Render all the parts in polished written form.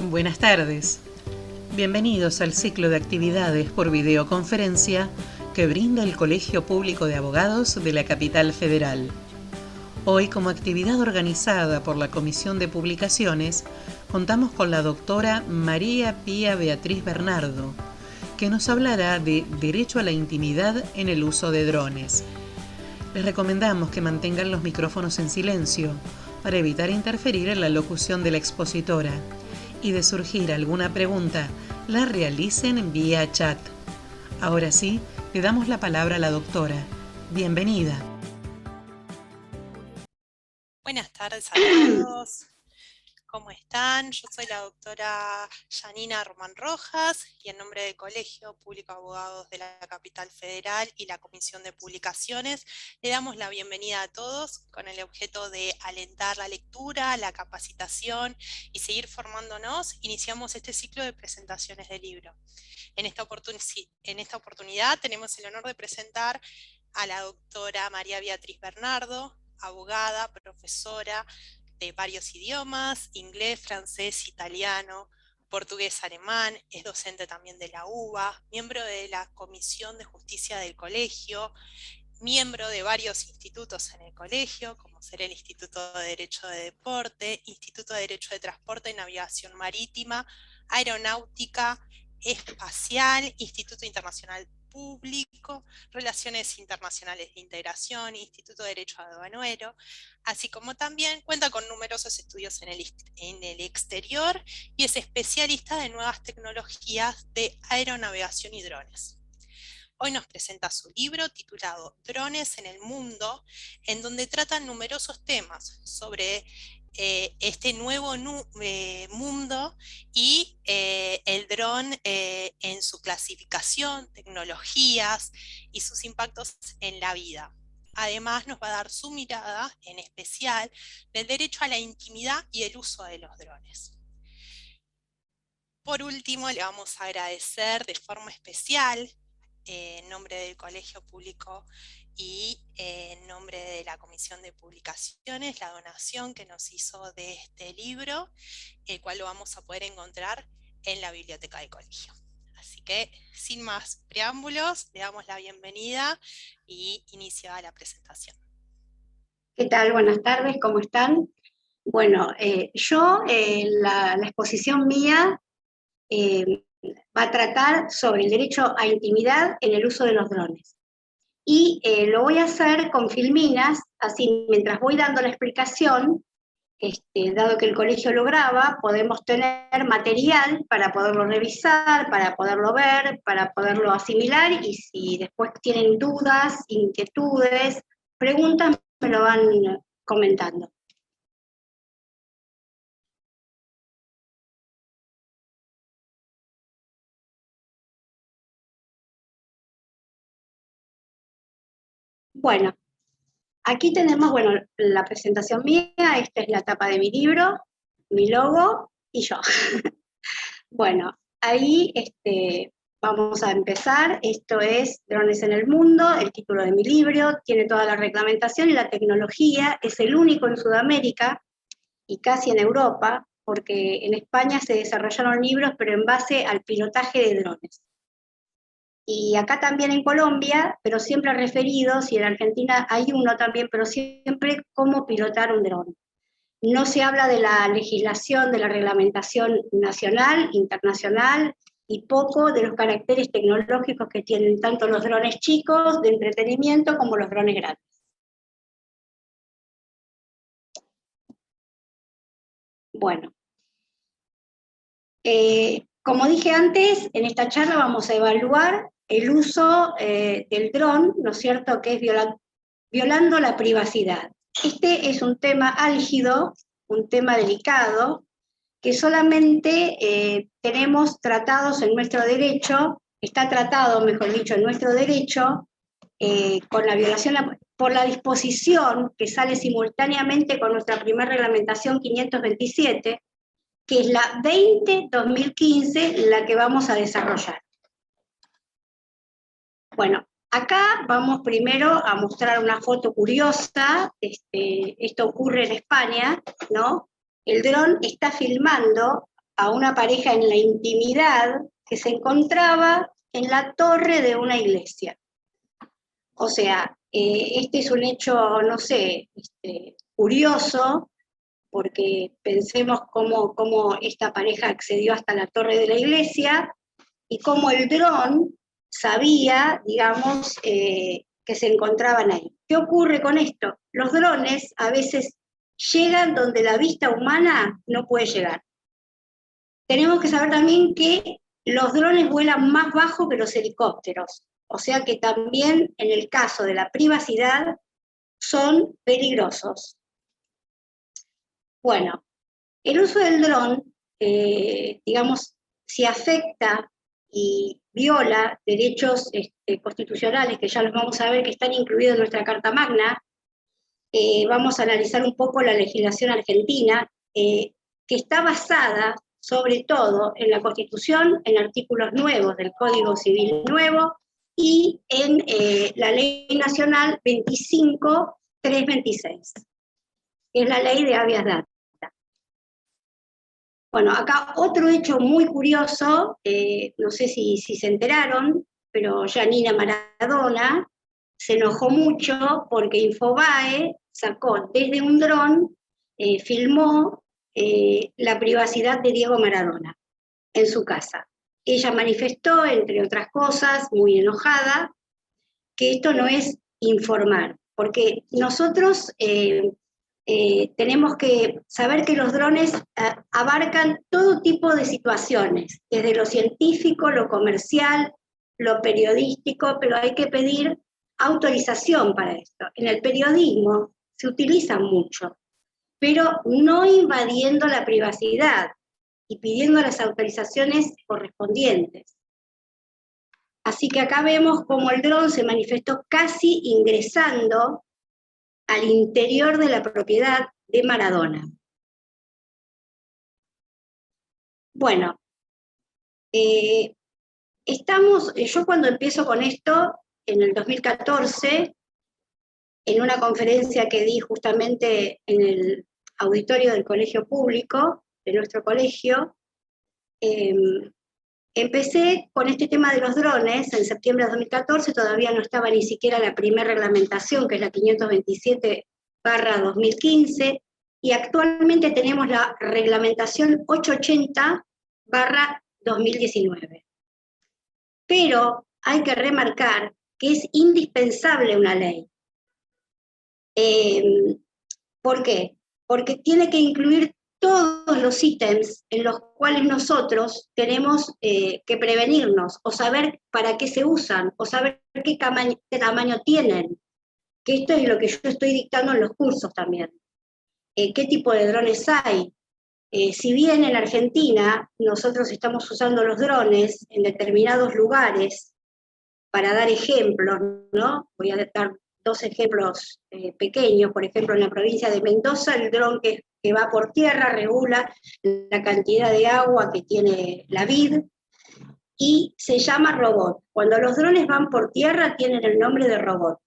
Buenas tardes. Bienvenidos al ciclo de actividades por videoconferencia que brinda el Colegio Público de Abogados de la Capital Federal. Hoy, como actividad organizada por la Comisión de Publicaciones, contamos con la doctora María Pía Beatriz Bernardo, que nos hablará de derecho a la intimidad en el uso de drones. Les recomendamos que mantengan los micrófonos en silencio para evitar interferir en la locución de la expositora y de surgir alguna pregunta, la realicen vía chat. Ahora sí, le damos la palabra a la doctora. Bienvenida. Buenas tardes a todos. ¿Cómo están? Yo soy la doctora Janina Román Rojas y en nombre del Colegio Público de Abogados de la Capital Federal y la Comisión de Publicaciones le damos la bienvenida a todos con el objeto de alentar la lectura, la capacitación y seguir formándonos. Iniciamos este ciclo de presentaciones de libro. En esta oportunidad tenemos el honor de presentar a la doctora María Beatriz Bernardo, abogada, profesora de varios idiomas, inglés, francés, italiano, portugués, alemán, es docente también de la UBA, miembro de la Comisión de Justicia del Colegio, miembro de varios institutos en el colegio, como ser el Instituto de Derecho de Deporte, Instituto de Derecho de Transporte y Navegación Marítima, Aeronáutica, Espacial, Instituto Internacional Público, Relaciones Internacionales de Integración, Instituto de Derecho Aduanero, así como también cuenta con numerosos estudios en el exterior y es especialista de nuevas tecnologías de aeronavegación y drones. Hoy nos presenta su libro titulado Drones en el Mundo, en donde tratan numerosos temas sobre este nuevo mundo y el dron en su clasificación, tecnologías y sus impactos en la vida. Además nos va a dar su mirada en especial del derecho a la intimidad y el uso de los drones. Por último, le vamos a agradecer de forma especial en nombre del Colegio Público y en nombre de la Comisión de Publicaciones, la donación que nos hizo de este libro, el cual lo vamos a poder encontrar en la biblioteca del colegio. Así que, sin más preámbulos, le damos la bienvenida y inicia la presentación. ¿Qué tal? Buenas tardes, ¿cómo están? Bueno, la exposición mía va a tratar sobre el derecho a intimidad en el uso de los drones. Y lo voy a hacer con filminas, así mientras voy dando la explicación, dado que el colegio lo graba, podemos tener material para poderlo revisar, para poderlo ver, para poderlo asimilar, y si después tienen dudas, inquietudes, preguntas, me lo van comentando. Bueno, aquí tenemos, la presentación mía, esta es la tapa de mi libro, mi logo y yo. Bueno, ahí vamos a empezar. Esto es Drones en el Mundo, el título de mi libro, tiene toda la reglamentación y la tecnología, es el único en Sudamérica y casi en Europa, porque en España se desarrollaron libros, pero en base al pilotaje de drones. Y acá también en Colombia, pero siempre referidos, y en Argentina hay uno también, pero siempre cómo pilotar un dron. No se habla de la legislación, de la reglamentación nacional, internacional, y poco de los caracteres tecnológicos que tienen tanto los drones chicos de entretenimiento como los drones grandes. Bueno, como dije antes, en esta charla vamos a evaluar el uso del dron, ¿no es cierto?, que es violando la privacidad. Este es un tema álgido, un tema delicado, que solamente tenemos tratados en nuestro derecho, está tratado, mejor dicho, en nuestro derecho, con la violación por la disposición que sale simultáneamente con nuestra primera reglamentación 527, que es la 20-2015, la que vamos a desarrollar. Bueno, acá vamos primero a mostrar una foto curiosa. Esto ocurre en España, ¿no? El dron está filmando a una pareja en la intimidad que se encontraba en la torre de una iglesia. O sea, este es un hecho, no sé, curioso, porque pensemos cómo esta pareja accedió hasta la torre de la iglesia y cómo el dron sabía, digamos, que se encontraban ahí. ¿Qué ocurre con esto? Los drones a veces llegan donde la vista humana no puede llegar. Tenemos que saber también que los drones vuelan más bajo que los helicópteros, o sea que también en el caso de la privacidad son peligrosos. Bueno, el uso del dron, digamos, si afecta y viola derechos constitucionales, que ya los vamos a ver que están incluidos en nuestra Carta Magna, vamos a analizar un poco la legislación argentina, que está basada sobre todo en la Constitución, en artículos nuevos del Código Civil nuevo y en la Ley Nacional 25.326, que es la ley de habeas data. Bueno, acá otro hecho muy curioso, no sé si se enteraron, pero Yanina Maradona se enojó mucho porque Infobae sacó desde un dron, filmó la privacidad de Diego Maradona en su casa. Ella manifestó, entre otras cosas, muy enojada, que esto no es informar, porque nosotros tenemos que saber que los drones abarcan todo tipo de situaciones, desde lo científico, lo comercial, lo periodístico, pero hay que pedir autorización para esto. En el periodismo se utiliza mucho, pero no invadiendo la privacidad y pidiendo las autorizaciones correspondientes. Así que acá vemos cómo el dron se manifestó casi ingresando al interior de la propiedad de Maradona. Bueno, yo cuando empiezo con esto, en el 2014, en una conferencia que di justamente en el auditorio del colegio público, de nuestro colegio, empecé con este tema de los drones en septiembre de 2014, todavía no estaba ni siquiera la primera reglamentación, que es la 527/2015, y actualmente tenemos la reglamentación 880/2019. Pero hay que remarcar que es indispensable una ley. ¿Por qué? Porque tiene que incluir todos los ítems en los cuales nosotros tenemos que prevenirnos, o saber para qué se usan, o saber qué tamaño tienen, que esto es lo que yo estoy dictando en los cursos también. ¿Qué tipo de drones hay? Si bien en Argentina nosotros estamos usando los drones en determinados lugares, para dar ejemplos, ¿no? Voy a dar 2 ejemplos pequeños. Por ejemplo, en la provincia de Mendoza, el dron que va por tierra regula la cantidad de agua que tiene la vid y se llama robot. Cuando los drones van por tierra tienen el nombre de robot.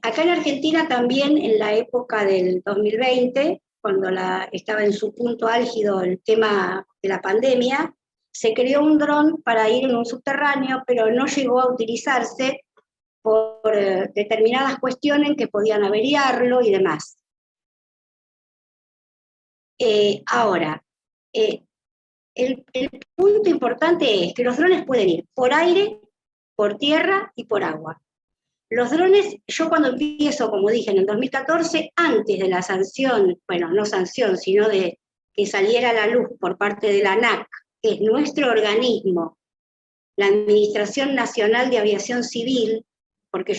Acá en Argentina también, en la época del 2020, cuando estaba en su punto álgido el tema de la pandemia, se creó un dron para ir en un subterráneo, pero no llegó a utilizarse por determinadas cuestiones que podían averiarlo y demás. Ahora, el punto importante es que los drones pueden ir por aire, por tierra y por agua. Los drones, yo cuando empiezo, como dije, en el 2014, antes de la sanción, bueno, no sanción, sino de que saliera a la luz por parte de la ANAC, que es nuestro organismo, la Administración Nacional de Aviación Civil, porque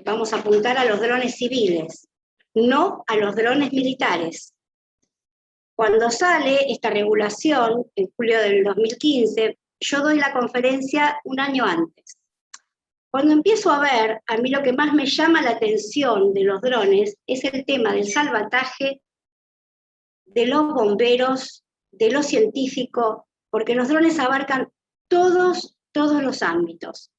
vamos a apuntar a los drones civiles, no a los drones militares. Cuando sale esta regulación, en julio del 2015, yo doy la conferencia un año antes. Cuando empiezo a ver, a mí lo que más me llama la atención de los drones es el tema del salvataje, de los bomberos, de lo científico, porque los drones abarcan todos los ámbitos.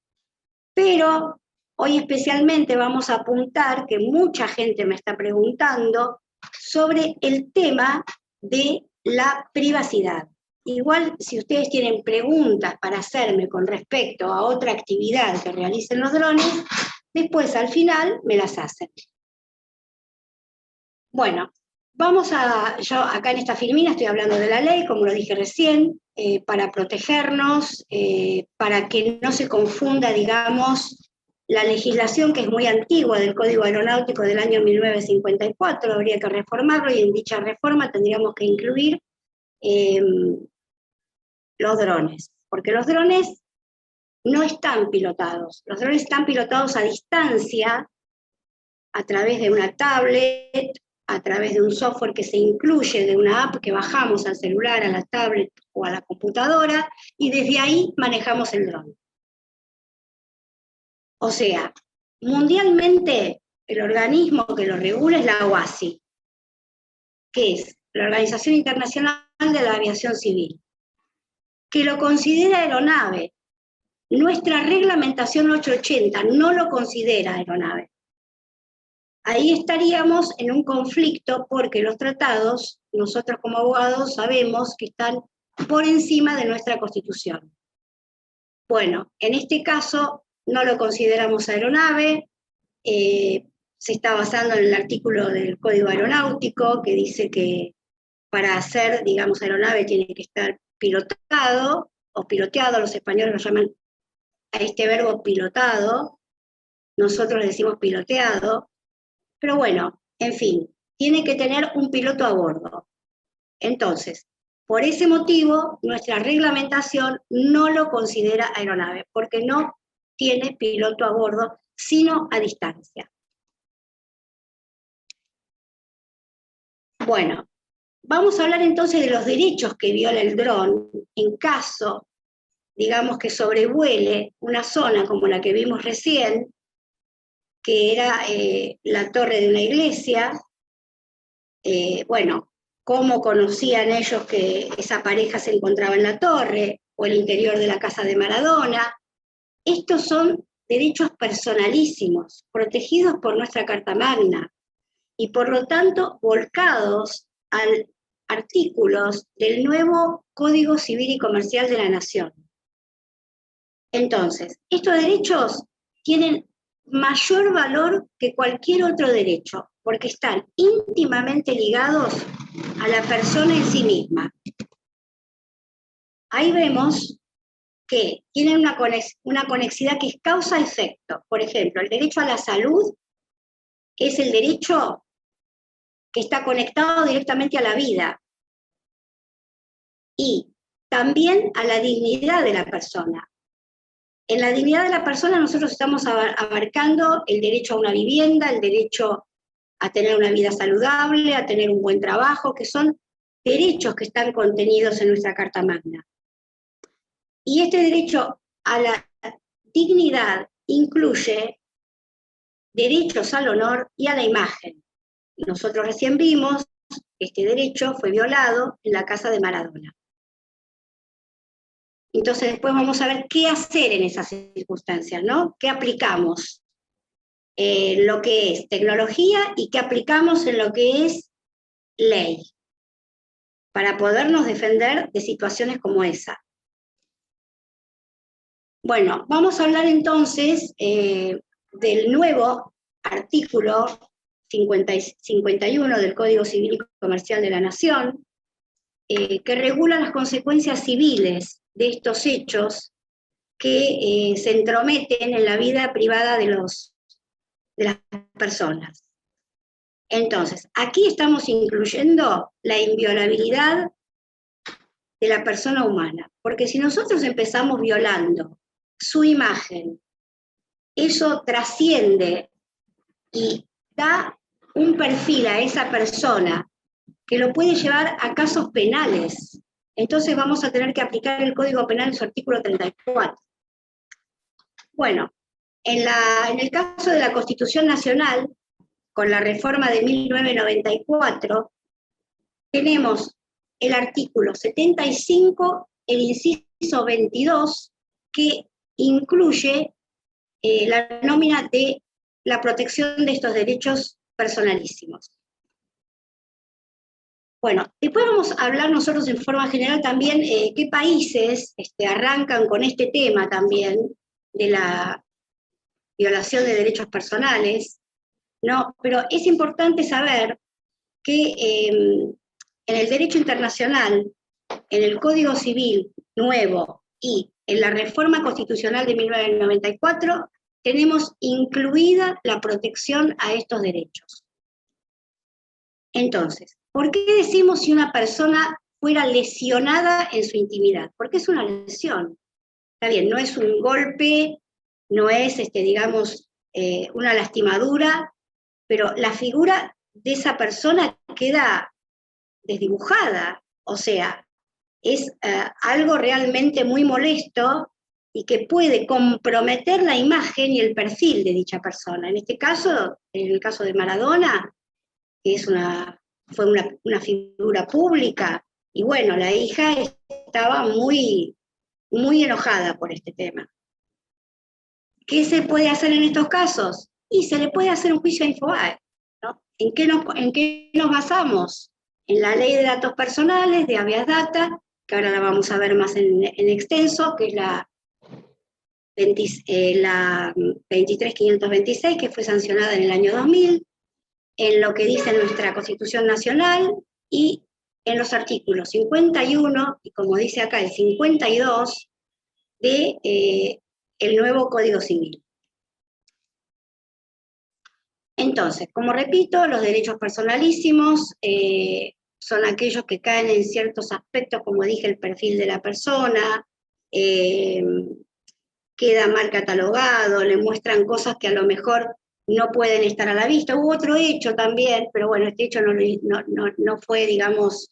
Pero hoy especialmente vamos a apuntar, que mucha gente me está preguntando, sobre el tema de la privacidad. Igual, si ustedes tienen preguntas para hacerme con respecto a otra actividad que realicen los drones, después al final me las hacen. Bueno, yo acá en esta filmina estoy hablando de la ley, como lo dije recién, para protegernos, para que no se confunda, digamos, la legislación que es muy antigua del Código Aeronáutico del año 1954, habría que reformarlo y en dicha reforma tendríamos que incluir los drones, porque los drones no están pilotados, los drones están pilotados a distancia, a través de una tablet, a través de un software que se incluye de una app que bajamos al celular, a la tablet o a la computadora, y desde ahí manejamos el dron. O sea, mundialmente el organismo que lo regula es la OACI, que es la Organización Internacional de la Aviación Civil, que lo considera aeronave. Nuestra reglamentación 880 no lo considera aeronave. Ahí estaríamos en un conflicto porque los tratados, nosotros como abogados sabemos que están por encima de nuestra Constitución. Bueno, en este caso no lo consideramos aeronave, se está basando en el artículo del Código Aeronáutico que dice que para ser, digamos, aeronave tiene que estar pilotado o piloteado, los españoles lo llaman a este verbo pilotado, nosotros le decimos piloteado, pero bueno, en fin, tiene que tener un piloto a bordo. Entonces, por ese motivo, nuestra reglamentación no lo considera aeronave, porque no tiene piloto a bordo, sino a distancia. Bueno, vamos a hablar entonces de los derechos que viola el dron en caso, digamos, que sobrevuele una zona como la que vimos recién, que era la torre de una iglesia. Bueno, cómo conocían ellos que esa pareja se encontraba en la torre, o el interior de la casa de Maradona. Estos son derechos personalísimos, protegidos por nuestra Carta Magna, y por lo tanto volcados a artículos del nuevo Código Civil y Comercial de la Nación. Entonces, estos derechos tienen mayor valor que cualquier otro derecho, porque están íntimamente ligados a la persona en sí misma. Ahí vemos que tienen una conexidad que es causa-efecto. Por ejemplo, el derecho a la salud es el derecho que está conectado directamente a la vida y también a la dignidad de la persona. En la dignidad de la persona nosotros estamos abarcando el derecho a una vivienda, el derecho a tener una vida saludable, a tener un buen trabajo, que son derechos que están contenidos en nuestra Carta Magna. Y este derecho a la dignidad incluye derechos al honor y a la imagen. Nosotros recién vimos que este derecho fue violado en la casa de Maradona. Entonces después vamos a ver qué hacer en esas circunstancias, ¿no? ¿Qué aplicamos? Lo que es tecnología y qué aplicamos en lo que es ley, para podernos defender de situaciones como esa. Bueno, vamos a hablar entonces del nuevo artículo 51 del Código Civil y Comercial de la Nación, que regula las consecuencias civiles de estos hechos que se entrometen en la vida privada de las personas. Entonces, aquí estamos incluyendo la inviolabilidad de la persona humana, porque si nosotros empezamos violando su imagen, eso trasciende y da un perfil a esa persona que lo puede llevar a casos penales. Entonces vamos a tener que aplicar el Código Penal en su artículo 34. Bueno, en el caso de la Constitución Nacional, con la reforma de 1994, tenemos el artículo 75, el inciso 22, que incluye la nómina de la protección de estos derechos personalísimos. Bueno, después vamos a hablar nosotros en forma general también qué países arrancan con este tema también de la violación de derechos personales, ¿no? Pero es importante saber que en el derecho internacional, en el Código Civil nuevo y en la reforma constitucional de 1994, tenemos incluida la protección a estos derechos. Entonces, ¿por qué decimos si una persona fuera lesionada en su intimidad? Porque es una lesión. Está bien, no es un golpe, no es, digamos, una lastimadura, pero la figura de esa persona queda desdibujada. O sea, es algo realmente muy molesto y que puede comprometer la imagen y el perfil de dicha persona. En este caso, en el caso de Maradona, que fue una figura pública, y bueno, la hija estaba muy, muy enojada por este tema. ¿Qué se puede hacer en estos casos? Y se le puede hacer un juicio a Infobae, ¿no? ¿En qué nos basamos? En la ley de datos personales, de habeas data, que ahora la vamos a ver más en extenso, que es la 23526, que fue sancionada en el año 2000, en lo que dice nuestra Constitución Nacional y en los artículos 51 y, como dice acá, el 52 de el nuevo Código Civil. Entonces, como repito, los derechos personalísimos son aquellos que caen en ciertos aspectos, como dije, el perfil de la persona, queda mal catalogado, le muestran cosas que a lo mejor no pueden estar a la vista. Hubo otro hecho también, pero bueno, este hecho no fue, digamos,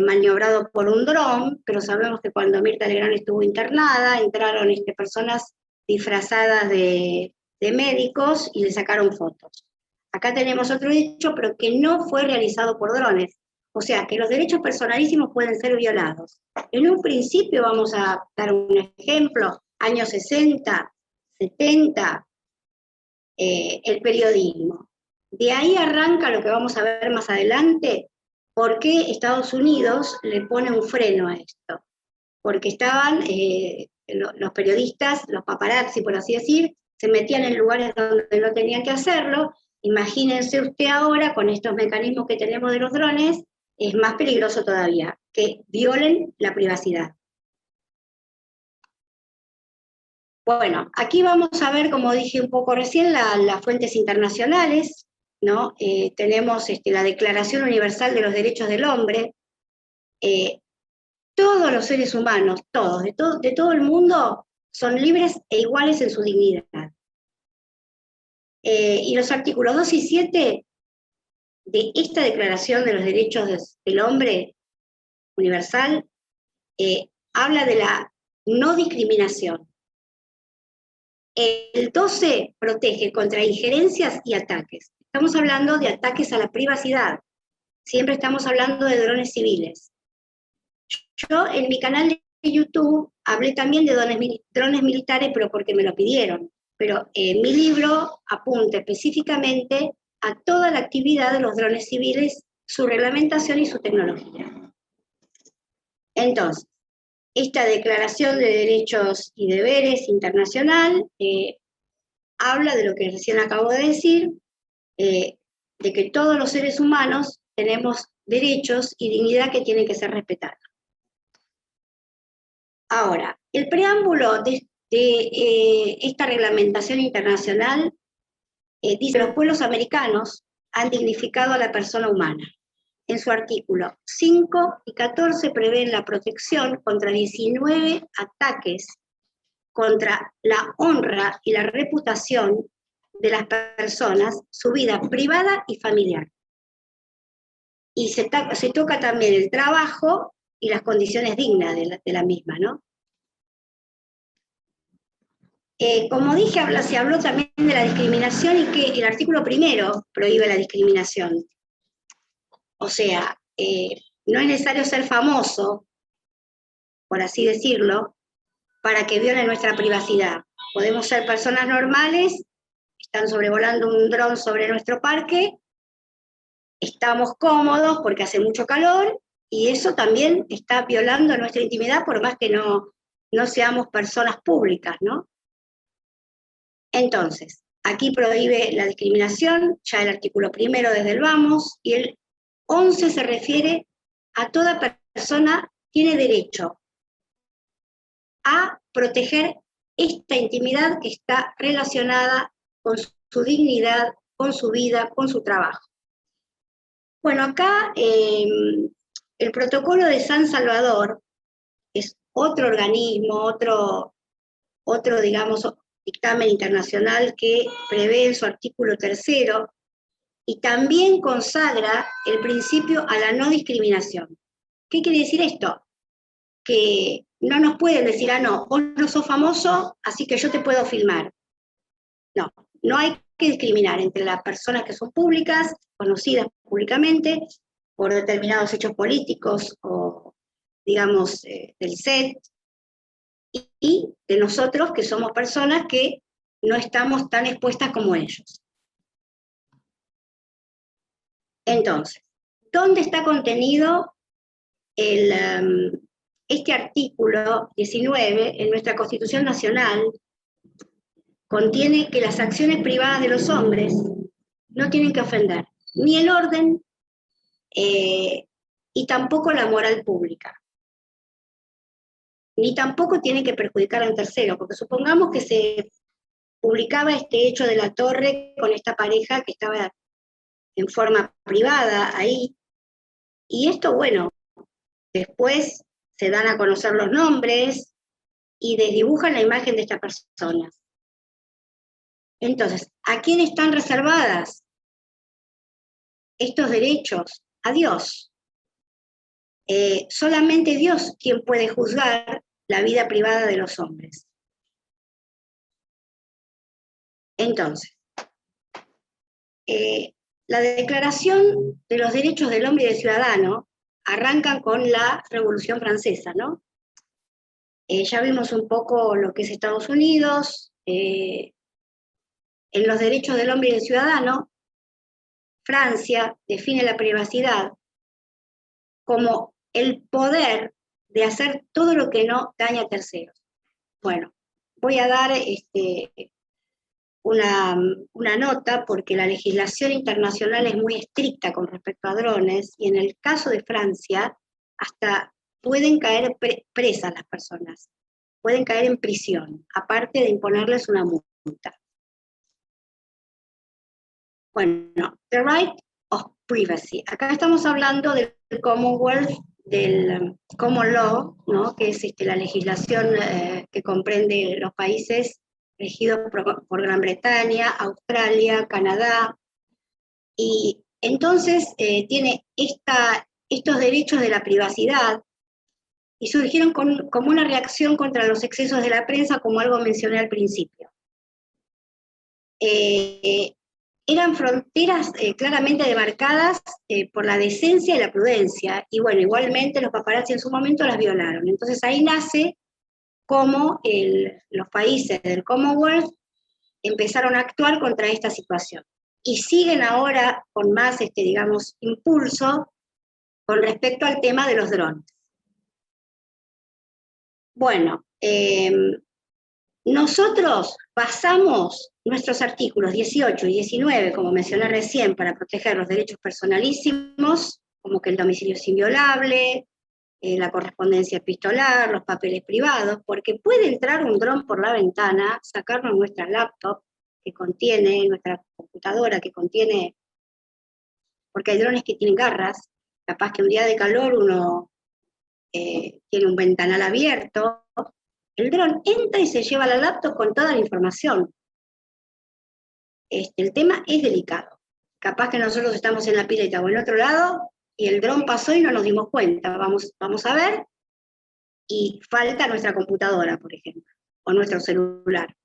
maniobrado por un dron, pero sabemos que cuando Mirta Legrand estuvo internada, entraron personas disfrazadas de médicos y le sacaron fotos. Acá tenemos otro hecho, pero que no fue realizado por drones. O sea, que los derechos personalísimos pueden ser violados. En un principio, vamos a dar un ejemplo, años 60, 70, el periodismo. De ahí arranca lo que vamos a ver más adelante, por qué Estados Unidos le pone un freno a esto. Porque estaban los periodistas, los paparazzi, por así decir, se metían en lugares donde no tenían que hacerlo. Imagínense usted ahora, con estos mecanismos que tenemos de los drones, es más peligroso todavía, que violen la privacidad. Bueno, aquí vamos a ver, como dije un poco recién, las fuentes internacionales, ¿no? Tenemos la Declaración Universal de los Derechos del Hombre. Todos los seres humanos, todos, de todo el mundo, son libres e iguales en su dignidad. Y los artículos 2 y 7 de esta Declaración de los Derechos del Hombre Universal habla de la no discriminación. El 12 protege contra injerencias y ataques. Estamos hablando de ataques a la privacidad. Siempre estamos hablando de drones civiles. Yo en mi canal de YouTube hablé también de drones militares, pero porque me lo pidieron. Pero mi libro apunta específicamente a toda la actividad de los drones civiles, su reglamentación y su tecnología. Entonces, esta Declaración de Derechos y Deberes Internacional habla de lo que recién acabo de decir, de que todos los seres humanos tenemos derechos y dignidad que tienen que ser respetados. Ahora, el preámbulo de esta reglamentación internacional dice que los pueblos americanos han dignificado a la persona humana. En su artículo 5 y 14 prevén la protección contra 19 ataques contra la honra y la reputación de las personas, su vida privada y familiar. Y se toca también el trabajo y las condiciones dignas de la misma, ¿no? Como dije, se habló también de la discriminación y que el artículo 1 prohíbe la discriminación. O sea, no es necesario ser famoso, por así decirlo, para que violen nuestra privacidad. Podemos ser personas normales, están sobrevolando un dron sobre nuestro parque, estamos cómodos porque hace mucho calor, y eso también está violando nuestra intimidad, por más que no seamos personas públicas, ¿no? Entonces, aquí prohíbe la discriminación, ya el artículo 1 desde el vamos, y el 11 se refiere a toda persona tiene derecho a proteger esta intimidad que está relacionada con su dignidad, con su vida, con su trabajo. Bueno, acá el protocolo de San Salvador es otro organismo, otro, digamos, dictamen internacional que prevé en su artículo 3 y también consagra el principio a la no discriminación. ¿Qué quiere decir esto? Que no nos pueden decir, no, vos no sos famoso, así que yo te puedo filmar. No, no hay que discriminar entre las personas que son públicas, conocidas públicamente, por determinados hechos políticos o, digamos, del set, y de nosotros que somos personas que no estamos tan expuestas como ellos. Entonces, ¿dónde está contenido este artículo 19 en nuestra Constitución Nacional? Contiene que las acciones privadas de los hombres no tienen que ofender ni el orden y tampoco la moral pública. Ni tampoco tienen que perjudicar a un tercero, porque supongamos que se publicaba este hecho de la torre con esta pareja que estaba en forma privada ahí, y esto, bueno, después se dan a conocer los nombres y desdibujan la imagen de esta persona. Entonces, ¿a quién están reservadas estos derechos? A Dios. Solamente Dios quien puede juzgar la vida privada de los hombres. Entonces, la Declaración de los Derechos del Hombre y del Ciudadano arrancan con la Revolución Francesa, ¿no? Ya vimos un poco lo que es Estados Unidos. En los derechos del hombre y del ciudadano, Francia define la privacidad como el poder de hacer todo lo que no daña a terceros. Bueno, voy a dar una nota porque la legislación internacional es muy estricta con respecto a drones, y en el caso de Francia hasta pueden caer presas las personas, pueden caer en prisión, aparte de imponerles una multa. Bueno, the right of privacy. Acá estamos hablando del Commonwealth, del Common Law, ¿no? Que es la legislación que comprende los países regidos por Gran Bretaña, Australia, Canadá, y entonces tiene estos derechos de la privacidad, y surgieron como una reacción contra los excesos de la prensa, como algo mencioné al principio. Eran fronteras claramente demarcadas por la decencia y la prudencia, y bueno, igualmente los paparazzi en su momento las violaron. Entonces ahí nace cómo los países del Commonwealth empezaron a actuar contra esta situación. Y siguen ahora con más, digamos, impulso con respecto al tema de los drones. Bueno, nosotros basamos nuestros artículos 18 y 19, como mencioné recién, para proteger los derechos personalísimos, como que el domicilio es inviolable, la correspondencia epistolar, los papeles privados, porque puede entrar un dron por la ventana, sacarnos nuestra laptop que contiene, nuestra computadora que contiene, porque hay drones que tienen garras, capaz que un día de calor uno tiene un ventanal abierto, el dron entra y se lleva la laptop con toda la información. El tema es delicado. Capaz que nosotros estamos en la pileta o en otro lado, y el dron pasó y no nos dimos cuenta. Vamos a ver, y falta nuestra computadora, por ejemplo, o nuestro celular.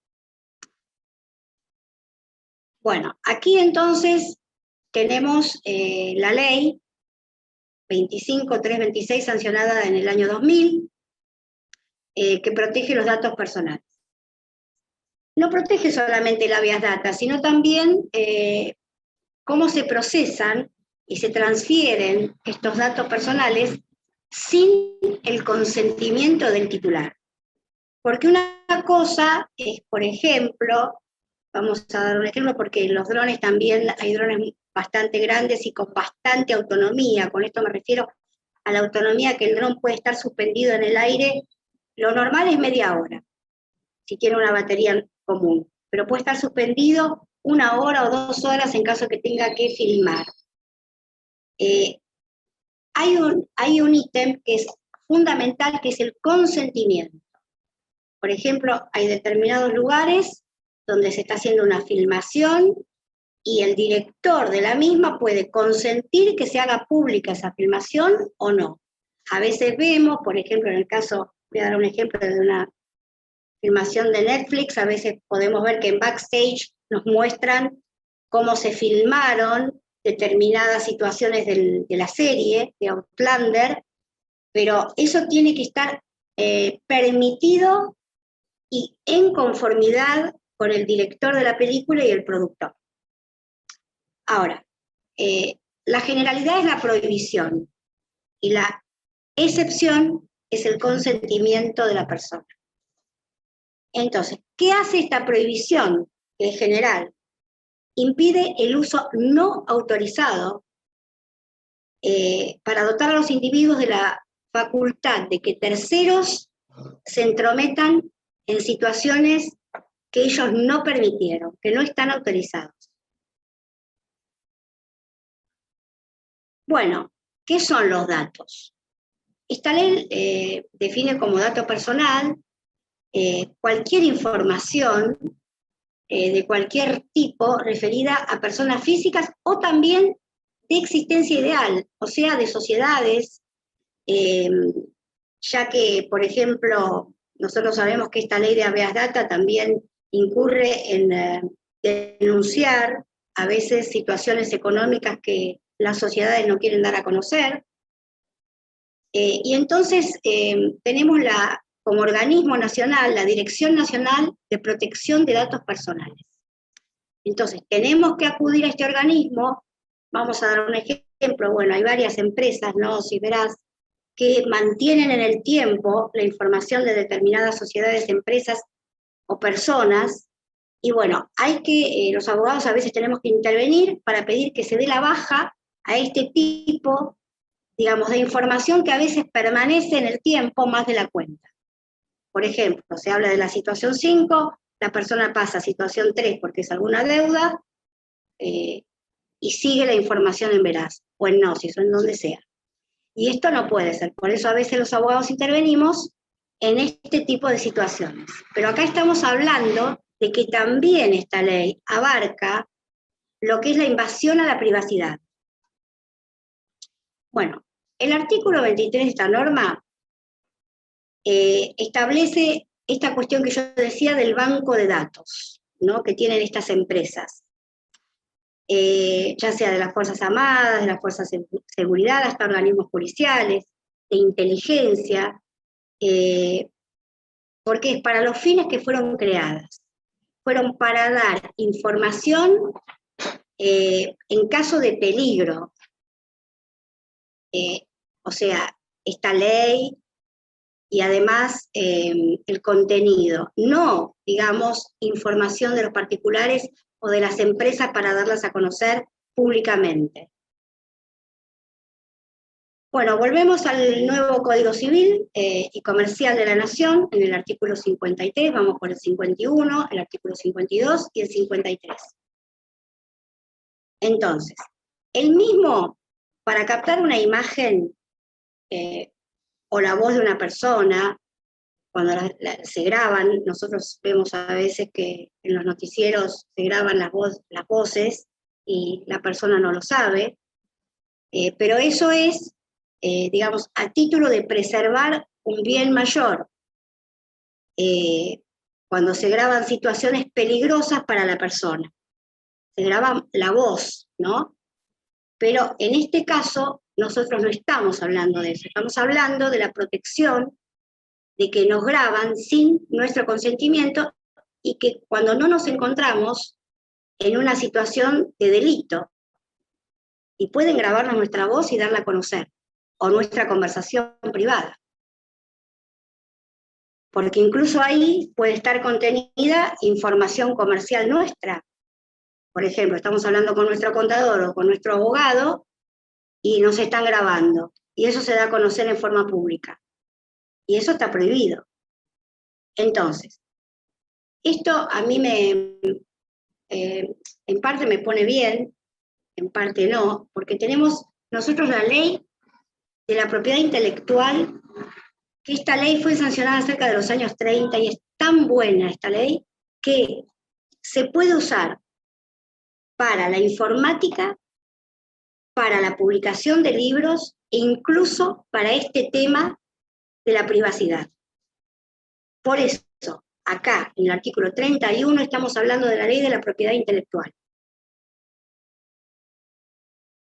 Bueno, aquí entonces tenemos la ley 25326, sancionada en el año 2000, que protege los datos personales. No protege solamente el habeas data, sino también cómo se procesan y se transfieren estos datos personales sin el consentimiento del titular. Porque una cosa es, por ejemplo, vamos a dar un ejemplo porque los drones también, hay drones bastante grandes y con bastante autonomía. Con esto me refiero a la autonomía que el dron puede estar suspendido en el aire. Lo normal es media hora, si tiene una batería común, pero puede estar suspendido 1 hora o 2 horas en caso que tenga que filmar. Hay un ítem que es fundamental, que es el consentimiento. Por ejemplo, hay determinados lugares donde se está haciendo una filmación y el director de la misma puede consentir que se haga pública esa filmación o no. A veces vemos, por ejemplo, en el caso, voy a dar un ejemplo de una filmación de Netflix, a veces podemos ver que en backstage nos muestran cómo se filmaron determinadas situaciones de la serie, de Outlander, pero eso tiene que estar permitido y en conformidad con el director de la película y el productor. Ahora, la generalidad es la prohibición y la excepción es el consentimiento de la persona. Entonces, ¿qué hace esta prohibición, que es general? Impide el uso no autorizado para dotar a los individuos de la facultad de que terceros se entrometan en situaciones que ellos no permitieron, que no están autorizados. Bueno, ¿qué son los datos? Esta ley define como dato personal cualquier información de cualquier tipo referida a personas físicas o también de existencia ideal, o sea, de sociedades, ya que, por ejemplo, nosotros sabemos que esta ley de habeas data también incurre en denunciar a veces situaciones económicas que las sociedades no quieren dar a conocer. Y entonces tenemos como organismo nacional la Dirección Nacional de Protección de Datos Personales. Entonces tenemos que acudir a este organismo. Vamos a dar un ejemplo. Bueno, hay varias empresas, ¿no? Si verás, que mantienen en el tiempo la información de determinadas sociedades, empresas o personas, y bueno, los abogados a veces tenemos que intervenir para pedir que se dé la baja a este tipo, digamos, de información que a veces permanece en el tiempo más de la cuenta. Por ejemplo, se habla de la situación 5, la persona pasa a situación 3 porque es alguna deuda, y sigue la información en veraz, o en gnosis, o en donde sea. Y esto no puede ser, por eso a veces los abogados intervenimos en este tipo de situaciones. Pero acá estamos hablando de que también esta ley abarca lo que es la invasión a la privacidad. Bueno, el artículo 23 de esta norma establece esta cuestión que yo decía del banco de datos, ¿no?, que tienen estas empresas. Ya sea de las Fuerzas Armadas, de las Fuerzas de Seguridad, hasta organismos policiales, de inteligencia, porque es para los fines que fueron creadas. Fueron para dar información en caso de peligro. O sea, esta ley y además el contenido, no, digamos, información de los particulares o de las empresas para darlas a conocer públicamente. Bueno, volvemos al nuevo Código Civil y Comercial de la Nación, en el artículo 53, vamos por el 51, el artículo 52 y el 53. Entonces, el mismo, para captar una imagen o la voz de una persona, cuando se graban, nosotros vemos a veces que en los noticieros se graban las voces y la persona no lo sabe, pero eso es, digamos, a título de preservar un bien mayor, cuando se graban situaciones peligrosas para la persona. Se graba la voz, ¿no? Pero en este caso, nosotros no estamos hablando de eso, estamos hablando de la protección de que nos graban sin nuestro consentimiento y que cuando no nos encontramos en una situación de delito. y pueden grabarnos nuestra voz y darla a conocer, o nuestra conversación privada. Porque incluso ahí puede estar contenida información comercial nuestra. Por ejemplo, estamos hablando con nuestro contador o con nuestro abogado y nos están grabando. Y eso se da a conocer en forma pública. Y eso está prohibido. Entonces, esto a mí en parte me pone bien, en parte no, porque tenemos nosotros la ley de la propiedad intelectual, que esta ley fue sancionada cerca de los años 30 y es tan buena esta ley que se puede usar para la informática, para la publicación de libros e incluso para este tema de la privacidad. Por eso, acá, en el artículo 31, estamos hablando de la ley de la propiedad intelectual.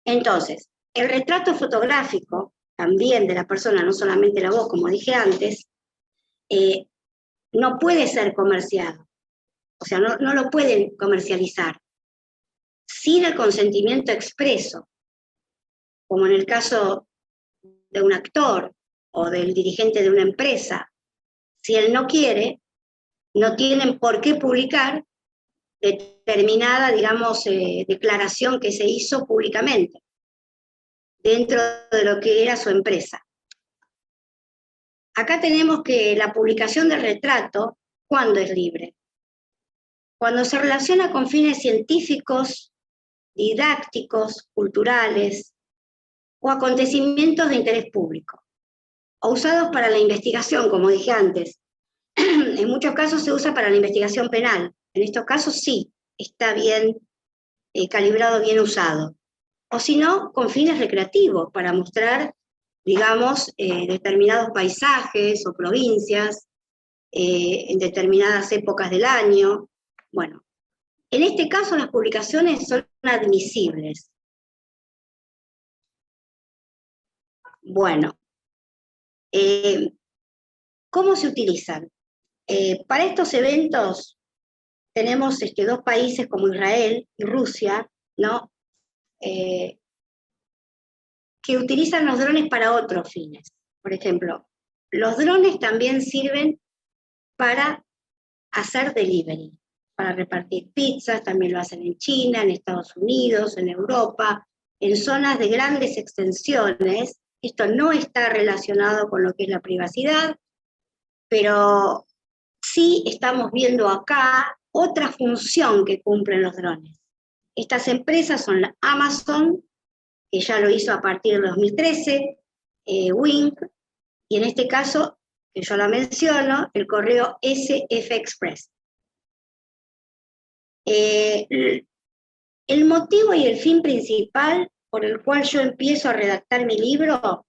Entonces, el retrato fotográfico, también de la persona, no solamente la voz, como dije antes, no puede ser comerciado. O sea, no lo pueden comercializar sin el consentimiento expreso, como en el caso de un actor o del dirigente de una empresa. Si él no quiere, no tienen por qué publicar determinada, digamos, declaración que se hizo públicamente dentro de lo que era su empresa. Acá tenemos que la publicación del retrato, ¿cuándo es libre? Cuando se relaciona con fines científicos, didácticos, culturales o acontecimientos de interés público, o usados para la investigación, como dije antes. En muchos casos se usa para la investigación penal. En estos casos sí, está bien calibrado, bien usado. O si no, con fines recreativos, para mostrar, digamos, determinados paisajes o provincias en determinadas épocas del año. Bueno, en este caso las publicaciones son admisibles. Bueno, ¿cómo se utilizan? Para estos eventos tenemos dos países como Israel y Rusia, ¿no? Que utilizan los drones para otros fines. Por ejemplo, los drones también sirven para hacer delivery, para repartir pizzas, también lo hacen en China, en Estados Unidos, en Europa, en zonas de grandes extensiones. Esto no está relacionado con lo que es la privacidad, pero sí estamos viendo acá otra función que cumplen los drones. Estas empresas son la Amazon, que ya lo hizo a partir de 2013, Wing, y en este caso, que yo la menciono, el correo SF Express. El motivo y el fin principal por el cual yo empiezo a redactar mi libro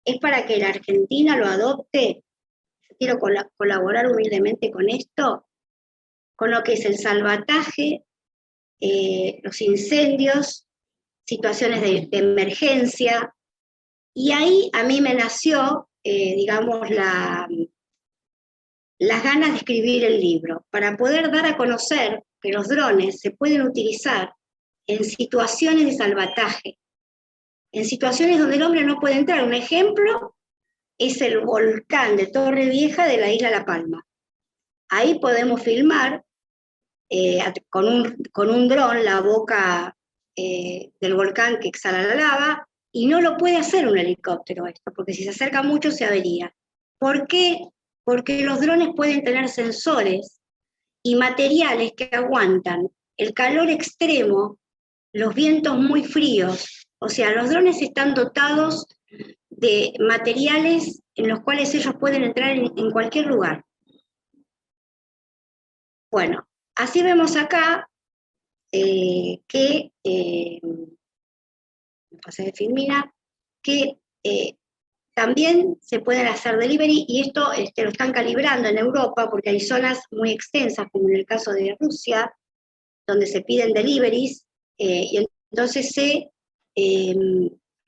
es para que la Argentina lo adopte. Yo quiero colaborar humildemente con esto, con lo que es el salvataje, los incendios, situaciones de emergencia, y ahí a mí me nació, digamos, las ganas de escribir el libro, para poder dar a conocer que los drones se pueden utilizar en situaciones de salvataje, en situaciones donde el hombre no puede entrar. Un ejemplo es el volcán de Torrevieja de la isla La Palma. Ahí podemos filmar con un dron la boca del volcán que exhala la lava, y no lo puede hacer un helicóptero esto, porque si se acerca mucho se avería. ¿Por qué? Porque los drones pueden tener sensores y materiales que aguantan el calor extremo, los vientos muy fríos. O sea, los drones están dotados de materiales en los cuales ellos pueden entrar en cualquier lugar. Bueno, así vemos acá que me pasé de filmina, que también se pueden hacer delivery, y esto lo están calibrando en Europa, porque hay zonas muy extensas, como en el caso de Rusia, donde se piden deliveries, y entonces se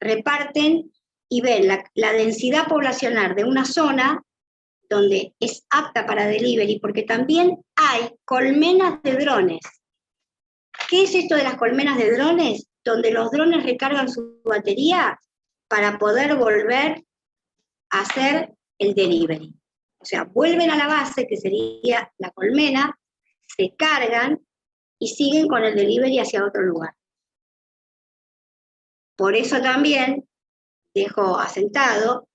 reparten y ven la densidad poblacional de una zona donde es apta para delivery, porque también hay colmenas de drones. ¿Qué es esto de las colmenas de drones? donde los drones recargan su batería para poder volver a hacer el delivery. O sea, vuelven a la base, que sería la colmena, se cargan y siguen con el delivery hacia otro lugar. Por eso también dejo asentado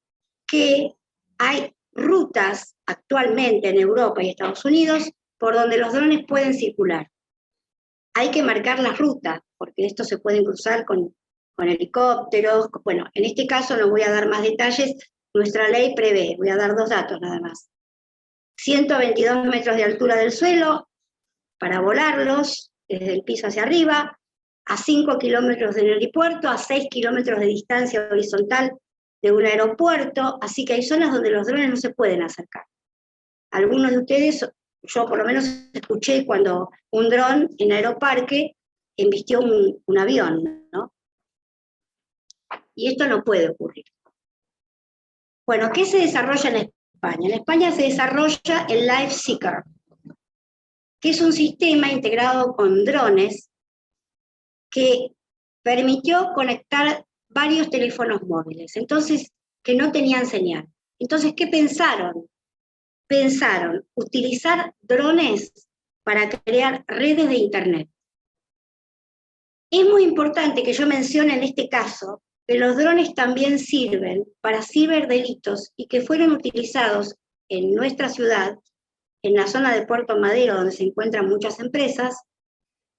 que hay rutas actualmente en Europa y Estados Unidos por donde los drones pueden circular. Hay que marcar las rutas, porque estos se pueden cruzar con helicópteros. Bueno, en este caso no voy a dar más detalles, nuestra ley prevé, voy a dar 2 datos nada más. 122 metros de altura del suelo para volarlos desde el piso hacia arriba, a 5 kilómetros del helipuerto, a 6 kilómetros de distancia horizontal de un aeropuerto, así que hay zonas donde los drones no se pueden acercar. Algunos de ustedes, yo por lo menos escuché cuando un dron en Aeroparque embistió un avión, ¿no? Y esto no puede ocurrir. Bueno, ¿qué se desarrolla en España? En España se desarrolla el LifeSeeker, que es un sistema integrado con drones que permitió conectar varios teléfonos móviles, entonces, que no tenían señal. Entonces, ¿qué pensaron? Pensaron utilizar drones para crear redes de Internet. Es muy importante que yo mencione en este caso que los drones también sirven para ciberdelitos y que fueron utilizados en nuestra ciudad, en la zona de Puerto Madero, donde se encuentran muchas empresas,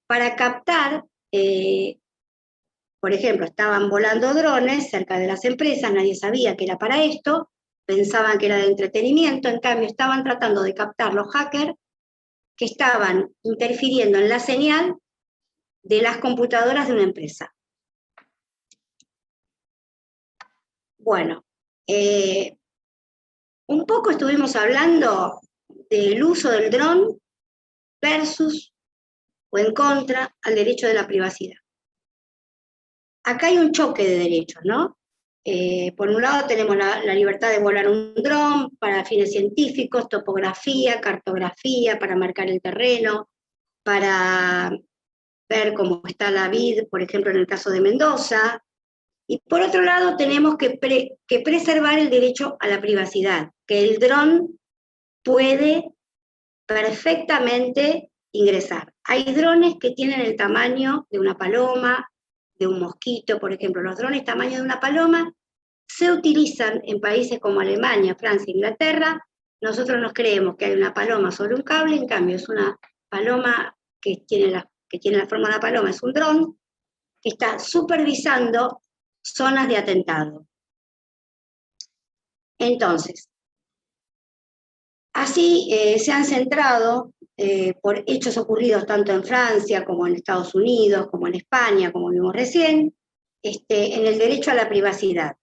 para captar, por ejemplo, estaban volando drones cerca de las empresas, nadie sabía que era para esto, pensaban que era de entretenimiento, en cambio estaban tratando de captar los hackers que estaban interfiriendo en la señal de las computadoras de una empresa. Bueno, un poco estuvimos hablando del uso del dron versus o en contra al derecho de la privacidad. Acá hay un choque de derechos, ¿no? Por un lado tenemos la libertad de volar un dron para fines científicos, topografía, cartografía, para marcar el terreno, para ver cómo está la vid, por ejemplo, en el caso de Mendoza. Y por otro lado tenemos que preservar el derecho a la privacidad, que el dron puede perfectamente ingresar. Hay drones que tienen el tamaño de una paloma, de un mosquito, por ejemplo. Los drones tamaño de una paloma se utilizan en países como Alemania, Francia, Inglaterra. Nosotros nos creemos que hay una paloma sobre un cable, en cambio es una paloma que tiene la forma de una paloma, es un dron que está supervisando zonas de atentado. Entonces, así se han centrado por hechos ocurridos tanto en Francia como en Estados Unidos, como en España, como vimos recién, en el derecho a la privacidad.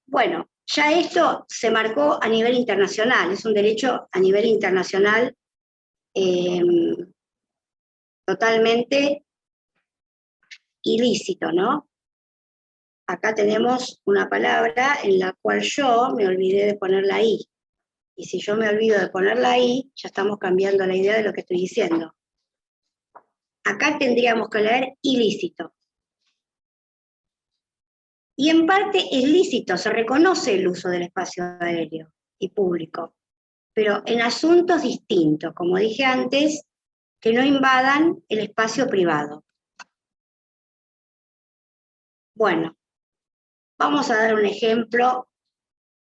Bueno, ya esto se marcó a nivel internacional, es un derecho a nivel internacional totalmente ilícito, ¿no? Acá tenemos una palabra en la cual yo me olvidé de poner la I. Y si yo me olvido de poner la I, ya estamos cambiando la idea de lo que estoy diciendo. Acá tendríamos que leer ilícito. Y en parte es lícito, se reconoce el uso del espacio aéreo y público, pero en asuntos distintos, como dije antes, que no invadan el espacio privado. Bueno, vamos a dar un ejemplo.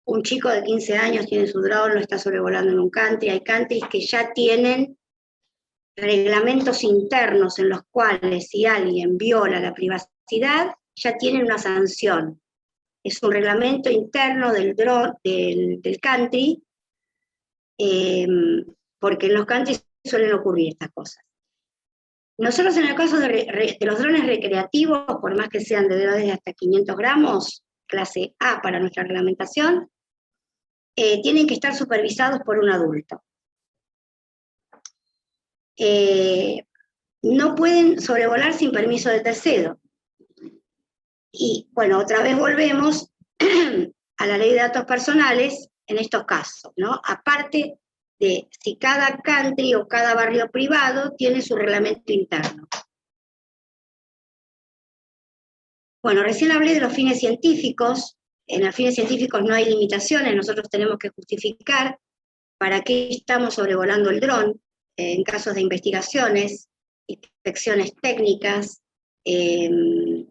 Un chico de 15 años tiene su dron, lo está sobrevolando en un country. Hay countries que ya tienen reglamentos internos en los cuales si alguien viola la privacidad, ya tienen una sanción. Es un reglamento interno del country, porque en los countries suelen ocurrir estas cosas. Nosotros en el caso de los drones recreativos, por más que sean de drones hasta 500 gramos, clase A para nuestra reglamentación, tienen que estar supervisados por un adulto. No pueden sobrevolar sin permiso de tercero. Y bueno, otra vez volvemos a la ley de datos personales en estos casos, ¿no? Aparte de si cada country o cada barrio privado tiene su reglamento interno. Bueno, recién hablé de los fines científicos. En los fines científicos no hay limitaciones, nosotros tenemos que justificar para qué estamos sobrevolando el dron, en casos de investigaciones, inspecciones técnicas, en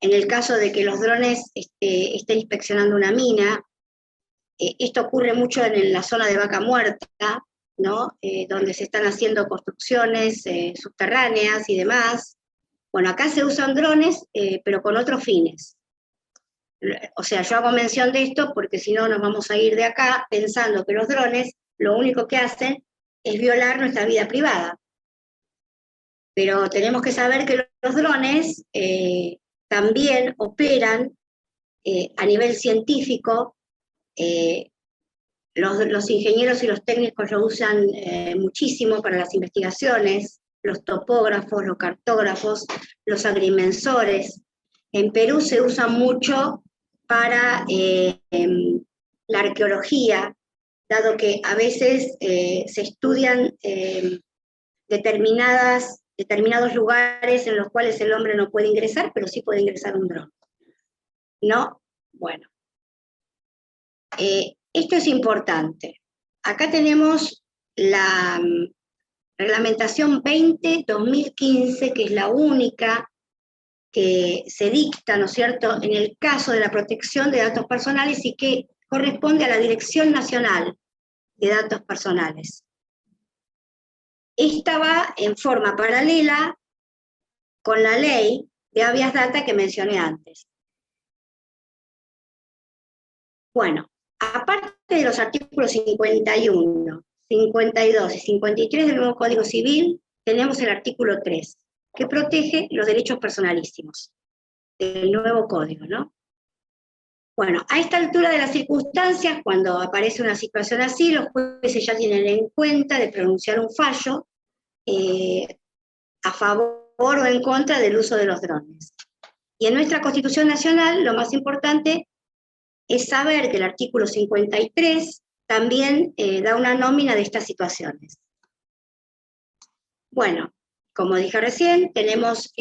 el caso de que los drones estén inspeccionando una mina. Esto ocurre mucho en la zona de Vaca Muerta, ¿no? Donde se están haciendo construcciones subterráneas y demás. Bueno, acá se usan drones, pero con otros fines. O sea, yo hago mención de esto porque si no nos vamos a ir de acá pensando que los drones lo único que hacen es violar nuestra vida privada. Pero tenemos que saber que los drones también operan a nivel científico. Los ingenieros y los técnicos lo usan muchísimo para las investigaciones, los topógrafos, los cartógrafos, los agrimensores. En Perú se usa mucho para la arqueología, dado que a veces se estudian determinados lugares en los cuales el hombre no puede ingresar, pero sí puede ingresar un dron. ¿No? Bueno. Esto es importante. Acá tenemos la reglamentación 20-2015, que es la única que se dicta, ¿no es cierto?, en el caso de la protección de datos personales y que corresponde a la Dirección Nacional de Datos Personales. Esta va en forma paralela con la ley de habeas data que mencioné antes. Bueno, aparte de los artículos 51, 52 y 53 del nuevo Código Civil, tenemos el artículo 3, que protege los derechos personalísimos del nuevo código, ¿no? Bueno, a esta altura de las circunstancias, cuando aparece una situación así, los jueces ya tienen en cuenta de pronunciar un fallo a favor o en contra del uso de los drones. Y en nuestra Constitución Nacional, lo más importante es saber que el artículo 53 también da una nómina de estas situaciones. Bueno, como dije recién, tenemos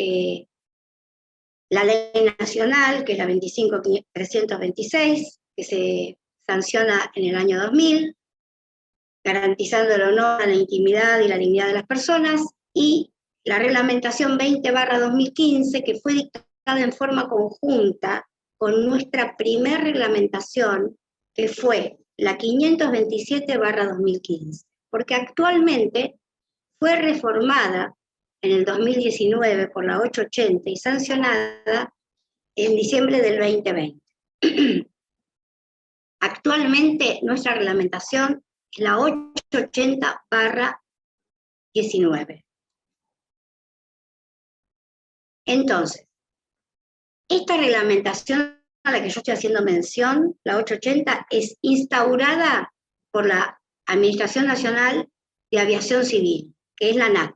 la ley nacional, que es la 25.326, que se sanciona en el año 2000, garantizando el honor a la intimidad y la dignidad de las personas, y la reglamentación 20/2015, que fue dictada en forma conjunta con nuestra primer reglamentación, que fue la 527/2015, porque actualmente fue reformada en el 2019 por la 880 y sancionada en diciembre del 2020. Actualmente nuestra reglamentación es la 880/19. Entonces, esta reglamentación a la que yo estoy haciendo mención, la 880, es instaurada por la Administración Nacional de Aviación Civil, que es la ANAC.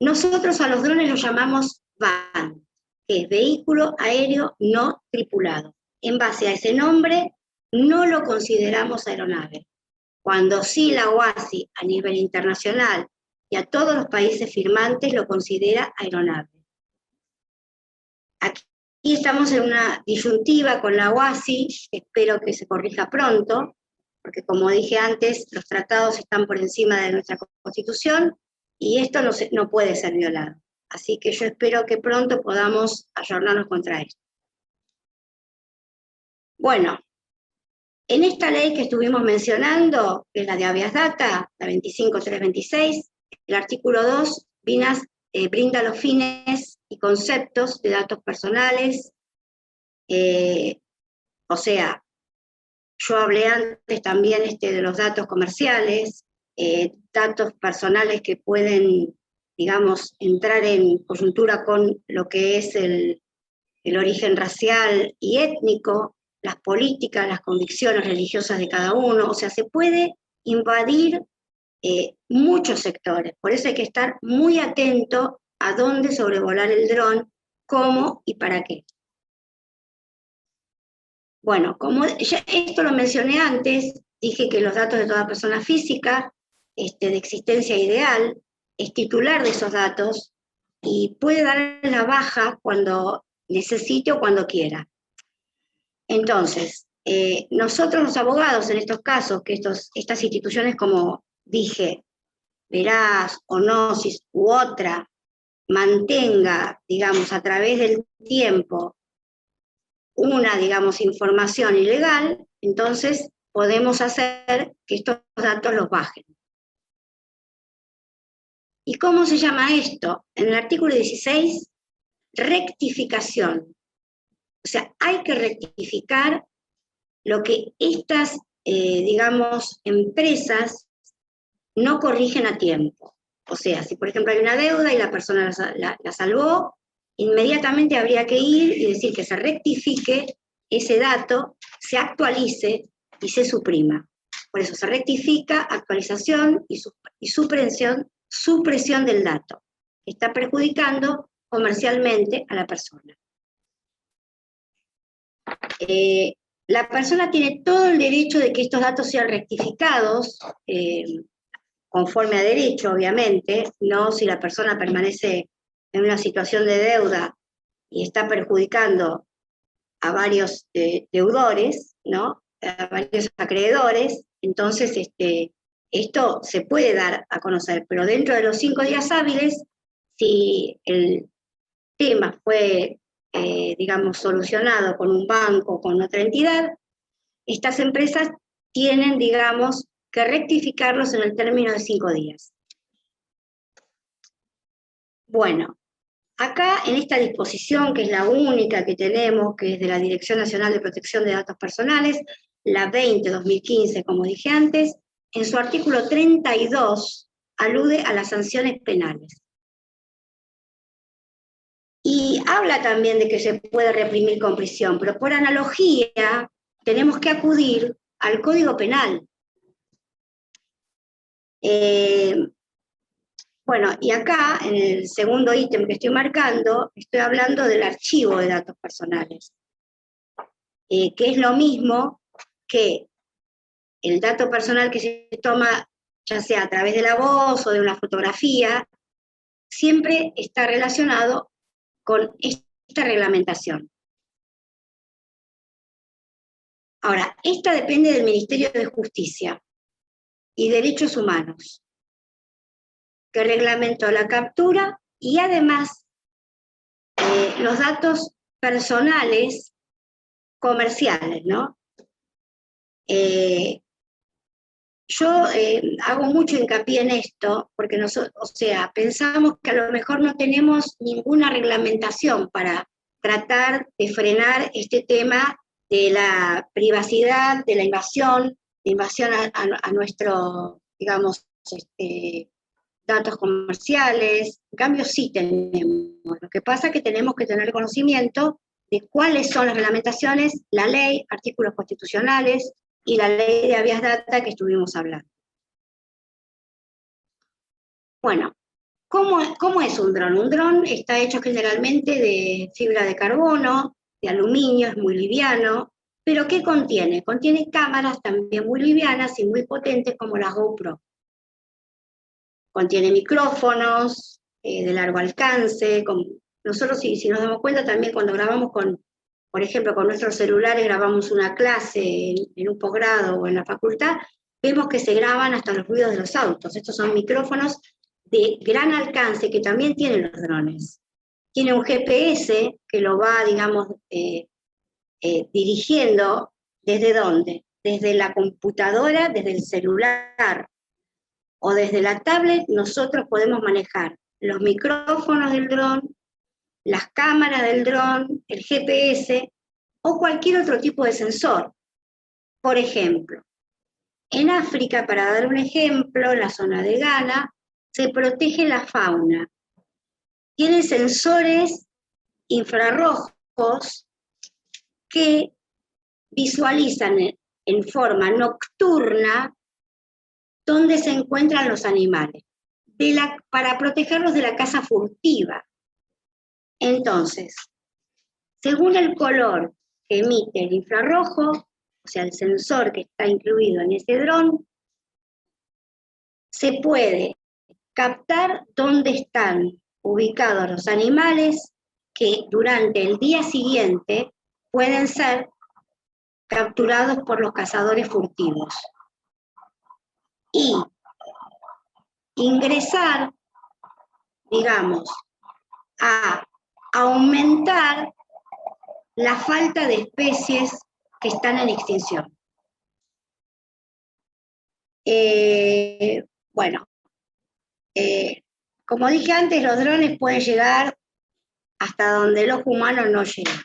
Nosotros a los drones los llamamos VAN, que es Vehículo Aéreo No Tripulado. En base a ese nombre, no lo consideramos aeronave, cuando sí la OASI a nivel internacional y a todos los países firmantes lo considera aeronave. Aquí estamos en una disyuntiva con la OASI, espero que se corrija pronto, porque como dije antes, los tratados están por encima de nuestra Constitución y esto no puede ser violado. Así que yo espero que pronto podamos ayornarnos contra esto. Bueno, en esta ley que estuvimos mencionando, que es la de habeas data, la 25.326, el artículo 2 brinda los fines y conceptos de datos personales, o sea, yo hablé antes también de los datos comerciales, datos personales que pueden, digamos, entrar en coyuntura con lo que es el origen racial y étnico, las políticas, las convicciones religiosas de cada uno, o sea, se puede invadir muchos sectores, por eso hay que estar muy atento a dónde sobrevolar el dron, cómo y para qué. Bueno, como ya esto lo mencioné antes, dije que los datos de toda persona física, de existencia ideal, es titular de esos datos, y puede dar la baja cuando necesite o cuando quiera. Entonces, nosotros los abogados en estos casos, que estas instituciones, como dije, Veraz, Onosis u otra, mantenga, digamos, a través del tiempo una, digamos, información ilegal, entonces podemos hacer que estos datos los bajen. ¿Y cómo se llama esto? En el artículo 16, rectificación. O sea, hay que rectificar lo que estas, digamos, empresas no corrigen a tiempo. O sea, si por ejemplo hay una deuda y la persona la salvó, inmediatamente habría que ir y decir que se rectifique ese dato, se actualice y se suprima. Por eso se rectifica, actualización y supresión del dato. Está perjudicando comercialmente a la persona. La persona tiene todo el derecho de que estos datos sean rectificados, conforme a derecho, obviamente, no si la persona permanece en una situación de deuda y está perjudicando a varios deudores, ¿no? A varios acreedores, entonces esto se puede dar a conocer, pero dentro de los 5 días hábiles, si el tema fue, digamos, solucionado con un banco o con otra entidad, estas empresas tienen, digamos, que rectificarlos en el término de 5 días. Bueno, acá en esta disposición, que es la única que tenemos, que es de la Dirección Nacional de Protección de Datos Personales, la 20/2015, como dije antes, en su artículo 32 alude a las sanciones penales. Y habla también de que se puede reprimir con prisión, pero por analogía tenemos que acudir al Código Penal. Bueno, y acá, en el segundo ítem que estoy marcando, estoy hablando del archivo de datos personales, que es lo mismo que el dato personal que se toma, ya sea a través de la voz o de una fotografía, siempre está relacionado con esta reglamentación. Ahora, esta depende del Ministerio de Justicia y Derechos Humanos, que reglamentó la captura y además los datos personales comerciales, ¿no? Yo hago mucho hincapié en esto, porque o sea, pensamos que a lo mejor no tenemos ninguna reglamentación para tratar de frenar este tema de la privacidad, de la invasión a nuestro, digamos, datos comerciales. En cambio sí tenemos. Lo que pasa es que tenemos que tener conocimiento de cuáles son las reglamentaciones, la ley, artículos constitucionales y la ley de habeas data que estuvimos hablando. Bueno, ¿cómo es un dron? Un dron está hecho generalmente de fibra de carbono, de aluminio, es muy liviano, pero ¿qué contiene? Contiene cámaras también muy livianas y muy potentes como las GoPro. Contiene micrófonos de largo alcance. Nosotros, si nos damos cuenta, también cuando grabamos por ejemplo, con nuestros celulares grabamos una clase en un posgrado o en la facultad, vemos que se graban hasta los ruidos de los autos. Estos son micrófonos de gran alcance que también tienen los drones. Tiene un GPS que lo va, digamos, dirigiendo. ¿Desde dónde? Desde la computadora, desde el celular o desde la tablet, nosotros podemos manejar los micrófonos del dron, las cámaras del dron, el GPS o cualquier otro tipo de sensor. Por ejemplo, en África, para dar un ejemplo, en la zona de Ghana, se protege la fauna. Tiene sensores infrarrojos que visualizan en forma nocturna dónde se encuentran los animales, para protegerlos de la caza furtiva. Entonces, según el color que emite el infrarrojo, o sea, el sensor que está incluido en ese dron, se puede captar dónde están ubicados los animales que durante el día siguiente pueden ser capturados por los cazadores furtivos. Y ingresar, digamos, a aumentar la falta de especies que están en extinción. Bueno, como dije antes, los drones pueden llegar hasta donde el ojo humano no llega.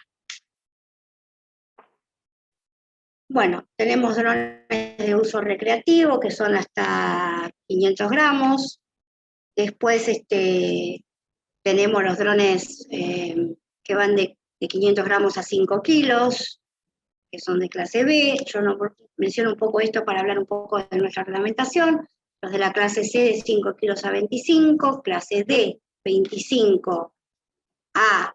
Bueno, tenemos drones de uso recreativo que son hasta 500 gramos. Después tenemos los drones que van de 500 gramos a 5 kilos, que son de clase B. Yo no menciono un poco esto para hablar un poco de nuestra reglamentación. Los de la clase C de 5 kilos a 25, clase D 25 a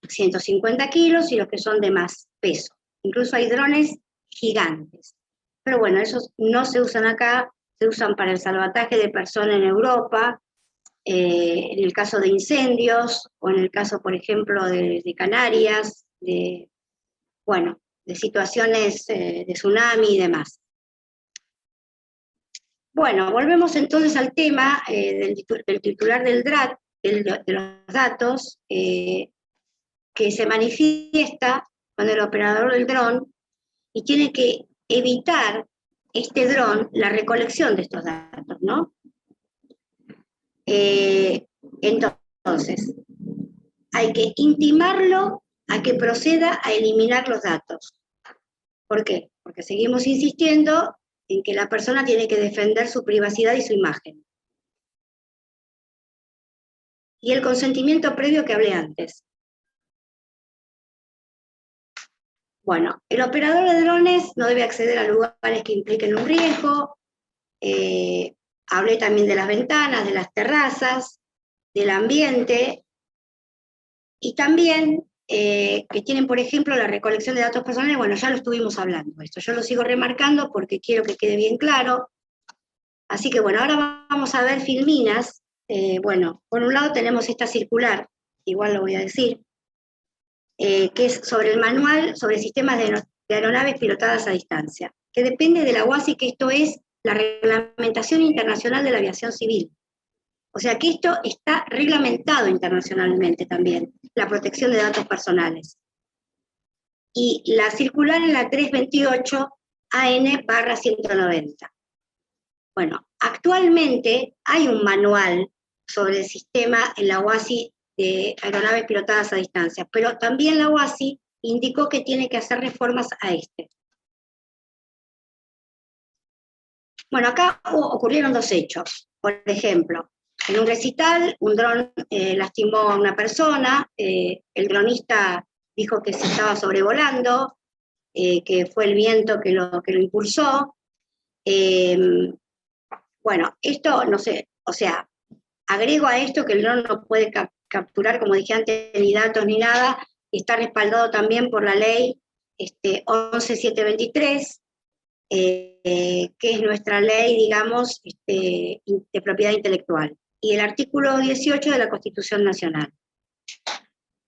150 kilos, y los que son de más peso. Incluso hay drones gigantes. Pero bueno, esos no se usan acá, se usan para el salvataje de personas en Europa, en el caso de incendios, o en el caso, por ejemplo, de Canarias, de situaciones de tsunami y demás. Bueno, volvemos entonces al tema del titular del DRAT, de los datos, que se manifiesta con el operador del dron y tiene que evitar este dron la recolección de estos datos, ¿no? Entonces, hay que intimarlo a que proceda a eliminar los datos. ¿Por qué? Porque seguimos insistiendo en que la persona tiene que defender su privacidad y su imagen. Y el consentimiento previo que hablé antes. Bueno, el operador de drones no debe acceder a lugares que impliquen un riesgo. Hablé también de las ventanas, de las terrazas, del ambiente, y también que tienen, por ejemplo, la recolección de datos personales. Bueno, ya lo estuvimos hablando esto, yo lo sigo remarcando porque quiero que quede bien claro. Así que bueno, ahora vamos a ver filminas. Bueno, por un lado tenemos esta circular, igual lo voy a decir, que es sobre el manual sobre sistemas de aeronaves pilotadas a distancia, que depende de la UASI, que esto es la Reglamentación Internacional de la Aviación Civil. O sea que esto está reglamentado internacionalmente también, la protección de datos personales. Y la circular en la 328 AN/190. Bueno, actualmente hay un manual sobre el sistema en la UASI de aeronaves pilotadas a distancia, pero también la UASI indicó que tiene que hacer reformas a este. Bueno, acá ocurrieron dos hechos. Por ejemplo, en un recital, un dron lastimó a una persona, el dronista dijo que se estaba sobrevolando, que fue el viento que lo impulsó. Bueno, esto, no sé, o sea, agrego a esto que el dron no puede capturar, como dije antes, ni datos ni nada, y está respaldado también por la ley 11723, que es nuestra ley, digamos, de propiedad intelectual, y el artículo 18 de la Constitución Nacional.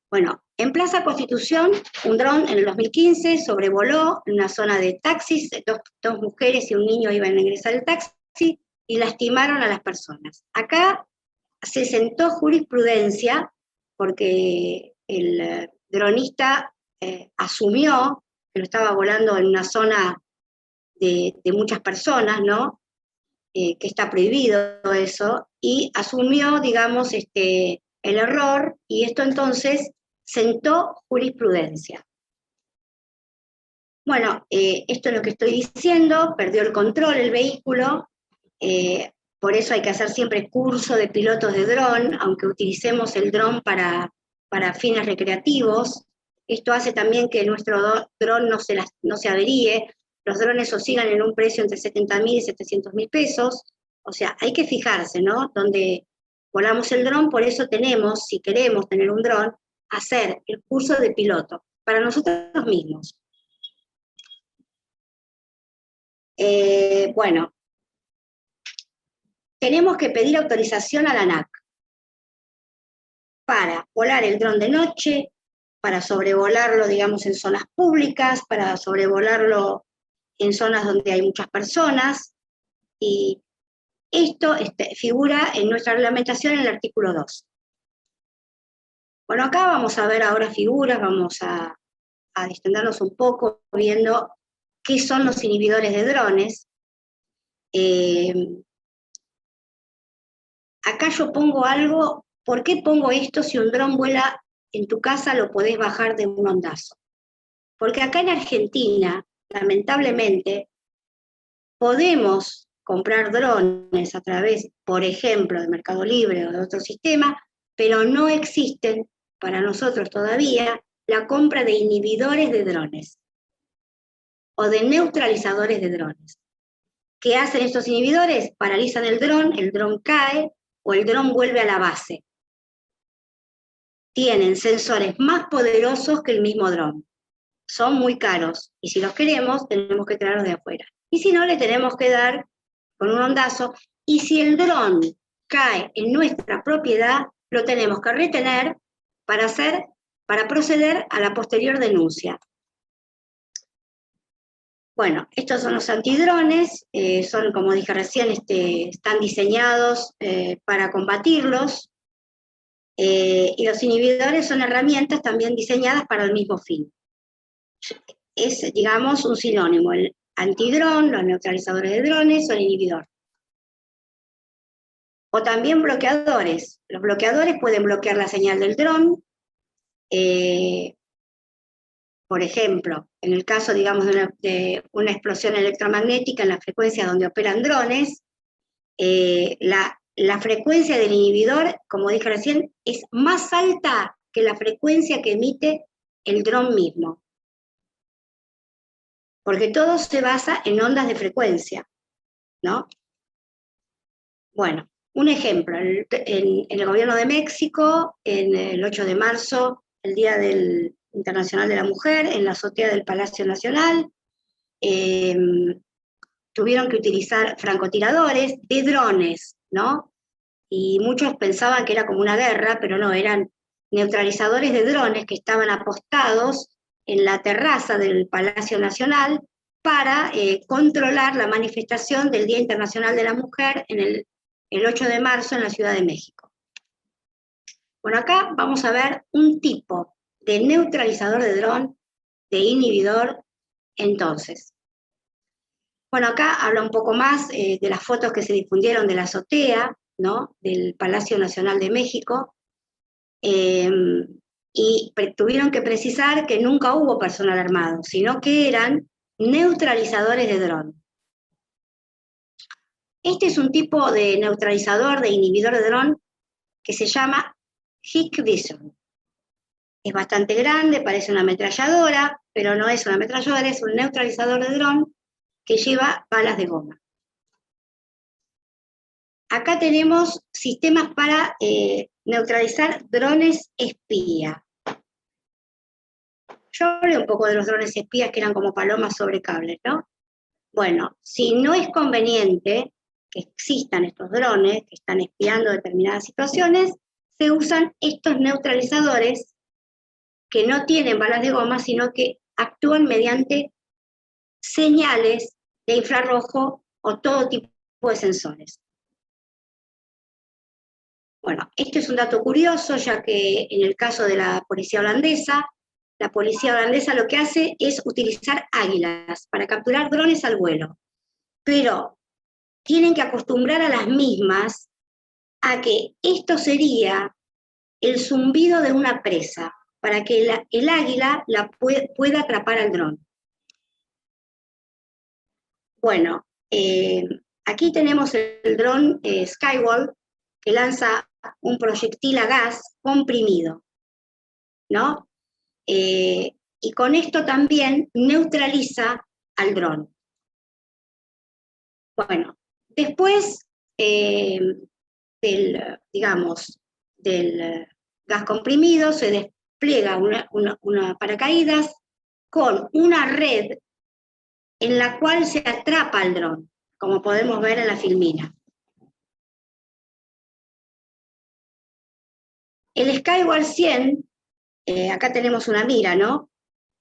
Bueno, en Plaza Constitución, un dron en el 2015 sobrevoló en una zona de taxis, dos mujeres y un niño iban a ingresar al taxi y lastimaron a las personas. Acá se sentó jurisprudencia porque el dronista asumió que lo estaba volando en una zona de muchas personas, ¿no? Que está prohibido eso, y asumió, digamos, el error, y esto entonces sentó jurisprudencia. Bueno, esto es lo que estoy diciendo, perdió el control el vehículo, por eso hay que hacer siempre curso de pilotos de dron, aunque utilicemos el dron para fines recreativos. Esto hace también que nuestro dron no se averíe. Los drones oscilan en un precio entre 70.000 y 700.000 pesos. O sea, hay que fijarse, ¿no? Donde volamos el dron, por eso tenemos, si queremos tener un dron, hacer el curso de piloto para nosotros mismos. Bueno, tenemos que pedir autorización a la ANAC para volar el dron de noche, para sobrevolarlo, digamos, en zonas públicas, para sobrevolarlo en zonas donde hay muchas personas, y esto figura en nuestra reglamentación en el artículo 2. Bueno, acá vamos a ver ahora figuras, vamos a distendernos un poco viendo qué son los inhibidores de drones. Acá yo pongo algo, ¿por qué pongo esto si un dron vuela en tu casa lo podés bajar de un ondazo? Porque acá en Argentina, lamentablemente, podemos comprar drones a través, por ejemplo, de Mercado Libre o de otro sistema, pero no existen para nosotros todavía la compra de inhibidores de drones o de neutralizadores de drones. ¿Qué hacen estos inhibidores? Paralizan el dron cae o el dron vuelve a la base. Tienen sensores más poderosos que el mismo dron. Son muy caros y si los queremos tenemos que traerlos de afuera. Y si no, le tenemos que dar con un ondazo, y si el dron cae en nuestra propiedad, lo tenemos que retener para proceder a la posterior denuncia. Bueno, estos son los antidrones, son, como dije recién, están diseñados para combatirlos, y los inhibidores son herramientas también diseñadas para el mismo fin. Es, digamos, un sinónimo. El antidrón, los neutralizadores de drones, son inhibidor. O también bloqueadores. Los bloqueadores pueden bloquear la señal del dron. Por ejemplo, en el caso, digamos, de una explosión electromagnética en la frecuencia donde operan drones, la frecuencia del inhibidor, como dije recién, es más alta que la frecuencia que emite el dron mismo. Porque todo se basa en ondas de frecuencia, ¿no? Bueno, un ejemplo, en el gobierno de México, en el 8 de marzo, el Día Internacional de la Mujer, en la azotea del Palacio Nacional, tuvieron que utilizar francotiradores de drones, ¿no? Y muchos pensaban que era como una guerra, pero no, eran neutralizadores de drones que estaban apostados en la terraza del Palacio Nacional para controlar la manifestación del Día Internacional de la Mujer en el 8 de marzo en la Ciudad de México. Bueno, acá vamos a ver un tipo de neutralizador de dron, de inhibidor, entonces. Bueno, acá habla un poco más de las fotos que se difundieron de la azotea, ¿no?, del Palacio Nacional de México, y tuvieron que precisar que nunca hubo personal armado, sino que eran neutralizadores de dron. Este es un tipo de neutralizador, de inhibidor de dron, que se llama Hikvision. Es bastante grande, parece una ametralladora, pero no es una ametralladora, es un neutralizador de dron que lleva balas de goma. Acá tenemos sistemas para neutralizar drones espía. Yo hablé un poco de los drones espías que eran como palomas sobre cables, ¿no? Bueno, si no es conveniente que existan estos drones que están espiando determinadas situaciones, se usan estos neutralizadores que no tienen balas de goma, sino que actúan mediante señales de infrarrojo o todo tipo de sensores. Bueno, este es un dato curioso, ya que en el caso de la policía holandesa lo que hace es utilizar águilas para capturar drones al vuelo. Pero tienen que acostumbrar a las mismas a que esto sería el zumbido de una presa, para que el águila pueda atrapar al dron. Bueno, aquí tenemos el dron Skyward, que lanza un proyectil a gas comprimido, ¿no? Y con esto también neutraliza al dron. Bueno, después del gas comprimido se despliega una paracaídas con una red en la cual se atrapa al dron, como podemos ver en la filmina. El Skyward 100, acá tenemos una mira, ¿no?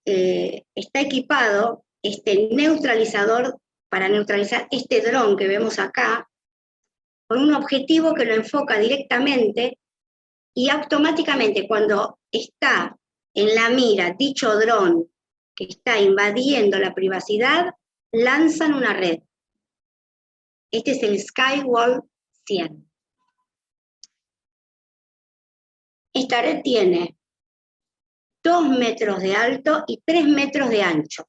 Está equipado este neutralizador para neutralizar este dron que vemos acá, con un objetivo que lo enfoca directamente y automáticamente cuando está en la mira dicho dron que está invadiendo la privacidad, lanzan una red. Este es el Skyward 100. Esta red tiene 2 metros de alto y 3 metros de ancho.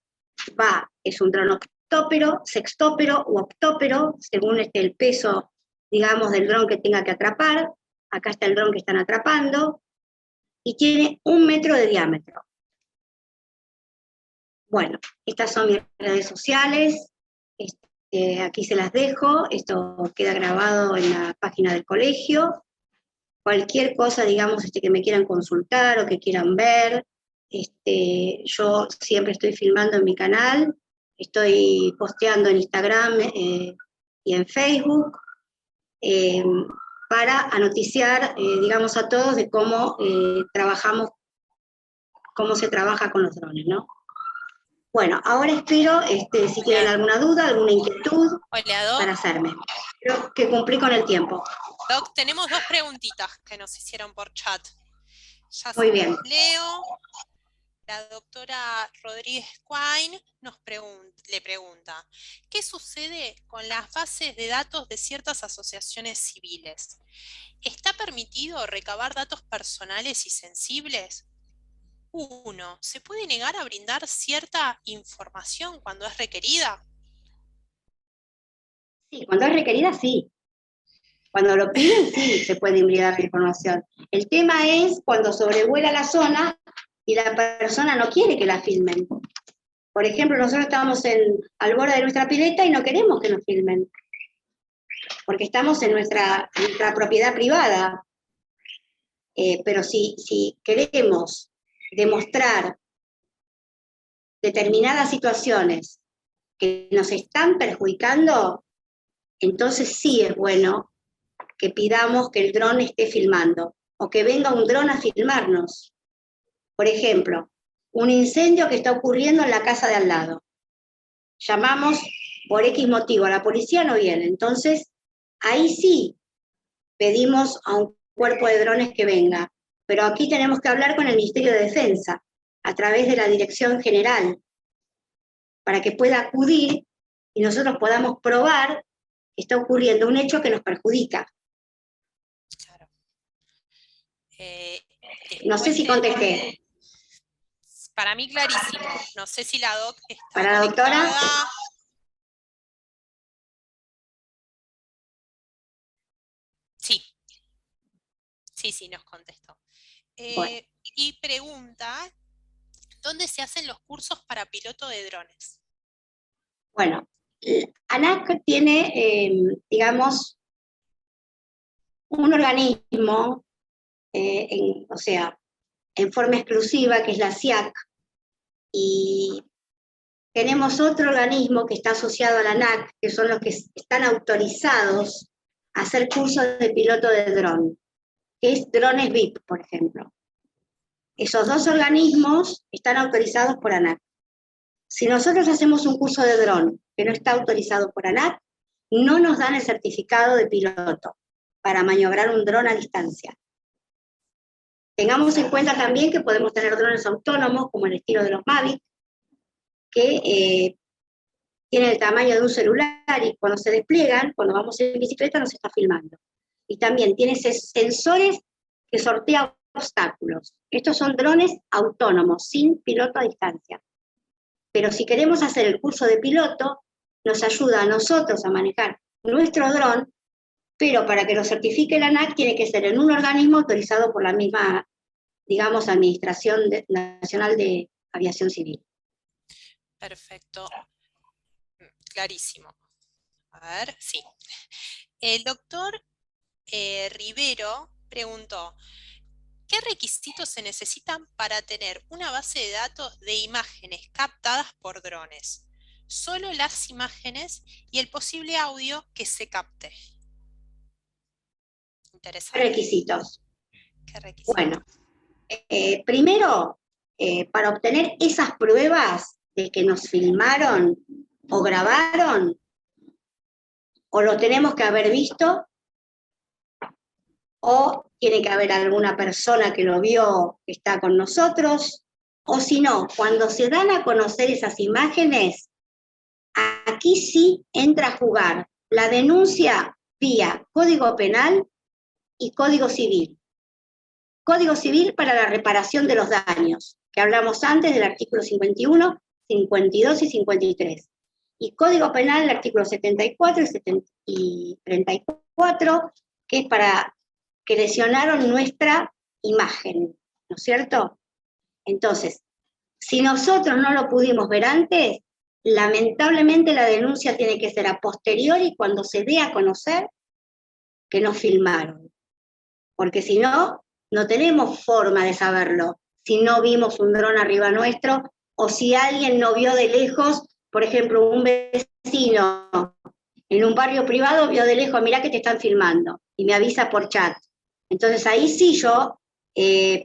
Es un dron octópero, sextópero u octópero, según el peso, digamos, del dron que tenga que atrapar. Acá está el dron que están atrapando. Y tiene 1 metro de diámetro. Bueno, estas son mis redes sociales. Aquí se las dejo. Esto queda grabado en la página del colegio. Cualquier cosa, digamos, que me quieran consultar o que quieran ver. Yo siempre estoy filmando en mi canal. Estoy posteando en Instagram y en Facebook. Para anoticiar, digamos, a todos de cómo trabajamos, cómo se trabaja con los drones, ¿no? Bueno, ahora espero, si tienen alguna duda, alguna inquietud, Hola, Doc. para hacerme. Creo que cumplí con el tiempo. Doc, tenemos 2 preguntitas que nos hicieron por chat. Ya Muy bien. Leo. La doctora Rodríguez Quine le pregunta, ¿qué sucede con las bases de datos de ciertas asociaciones civiles? ¿Está permitido recabar datos personales y sensibles? 1. ¿Se puede negar a brindar cierta información cuando es requerida? Sí, cuando es requerida, sí. Cuando lo piden, sí, se puede brindar la información. El tema es cuando sobrevuela la zona y la persona no quiere que la filmen. Por ejemplo, nosotros estábamos al borde de nuestra pileta y no queremos que nos filmen, porque estamos en nuestra propiedad privada. Pero si queremos demostrar determinadas situaciones que nos están perjudicando, entonces sí es bueno que pidamos que el dron esté filmando, o que venga un dron a filmarnos. Por ejemplo, un incendio que está ocurriendo en la casa de al lado. Llamamos por X motivo, a la policía no viene. Entonces, ahí sí pedimos a un cuerpo de drones que venga. Pero aquí tenemos que hablar con el Ministerio de Defensa, a través de la Dirección General, para que pueda acudir y nosotros podamos probar que está ocurriendo un hecho que nos perjudica. Claro. No sé si contesté. Para mí clarísimo. No sé si la doc está ¿Para la doctora? conectada. Sí. Sí, nos contestó. Bueno. Y pregunta, ¿dónde se hacen los cursos para piloto de drones? Bueno, ANAC tiene, digamos, un organismo, en forma exclusiva, que es la SIAC, y tenemos otro organismo que está asociado a la ANAC, que son los que están autorizados a hacer cursos de piloto de dron, que es Drones VIP, por ejemplo. Esos 2 organismos están autorizados por ANAC. Si nosotros hacemos un curso de dron que no está autorizado por ANAC, no nos dan el certificado de piloto para maniobrar un dron a distancia. Tengamos en cuenta también que podemos tener drones autónomos, como el estilo de los Mavic, que tienen el tamaño de un celular y cuando se despliegan, cuando vamos en bicicleta, nos está filmando. Y también tiene sensores que sortean obstáculos. Estos son drones autónomos, sin piloto a distancia. Pero si queremos hacer el curso de piloto, nos ayuda a nosotros a manejar nuestro dron, pero para que lo certifique la ANAC tiene que ser en un organismo autorizado por la misma, digamos, Administración Nacional de Aviación Civil. Perfecto. Clarísimo. A ver, sí. El doctor Rivero preguntó, ¿qué requisitos se necesitan para tener una base de datos de imágenes captadas por drones? Solo las imágenes y el posible audio que se capte. Interesante. Requisitos. ¿Qué requisitos? Bueno, primero, para obtener esas pruebas de que nos filmaron o grabaron, o lo tenemos que haber visto, o tiene que haber alguna persona que lo vio que está con nosotros, o si no, cuando se dan a conocer esas imágenes, aquí sí entra a jugar la denuncia vía Código Penal y Código Civil. Código Civil para la reparación de los daños, que hablamos antes del artículo 51, 52 y 53. Y Código Penal, el artículo 74 y 34, que es para que lesionaron nuestra imagen, ¿no es cierto? Entonces, si nosotros no lo pudimos ver antes, lamentablemente la denuncia tiene que ser a posteriori cuando se dé a conocer que nos filmaron. Porque si no, no tenemos forma de saberlo. Si no vimos un dron arriba nuestro, o si alguien no vio de lejos, por ejemplo, un vecino en un barrio privado vio de lejos, mirá que te están filmando, y me avisa por chat. Entonces ahí sí yo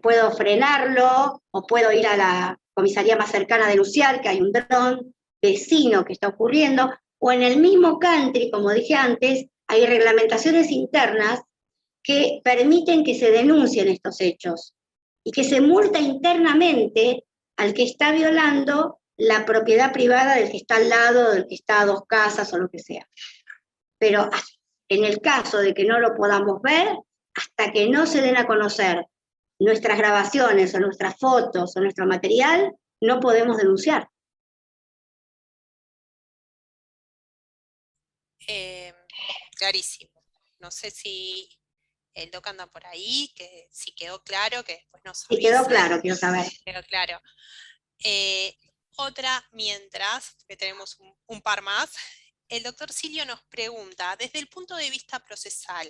puedo frenarlo, o puedo ir a la comisaría más cercana a denunciar que hay un dron vecino que está ocurriendo, o en el mismo country, como dije antes, hay reglamentaciones internas que permiten que se denuncien estos hechos y que se multa internamente al que está violando la propiedad privada del que está al lado, del que está a 2 casas o lo que sea. Pero en el caso de que no lo podamos ver, hasta que no se den a conocer nuestras grabaciones o nuestras fotos o nuestro material, no podemos denunciar. Clarísimo. No sé si el doc anda por ahí, que si quedó claro, que después nos avise. Si quedó claro, quiero saber. Quedó claro. Otra, mientras, que tenemos un par más, el doctor Silio nos pregunta, desde el punto de vista procesal,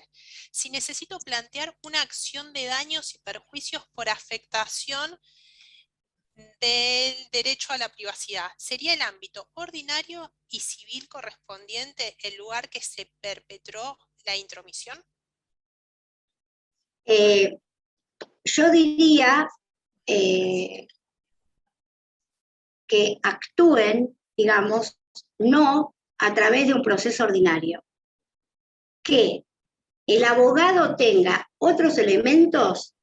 si necesito plantear una acción de daños y perjuicios por afectación del derecho a la privacidad, ¿sería el ámbito ordinario y civil correspondiente el lugar que se perpetró la intromisión? Yo diría que actúen, digamos, no a través de un proceso ordinario. Que el abogado tenga otros elementos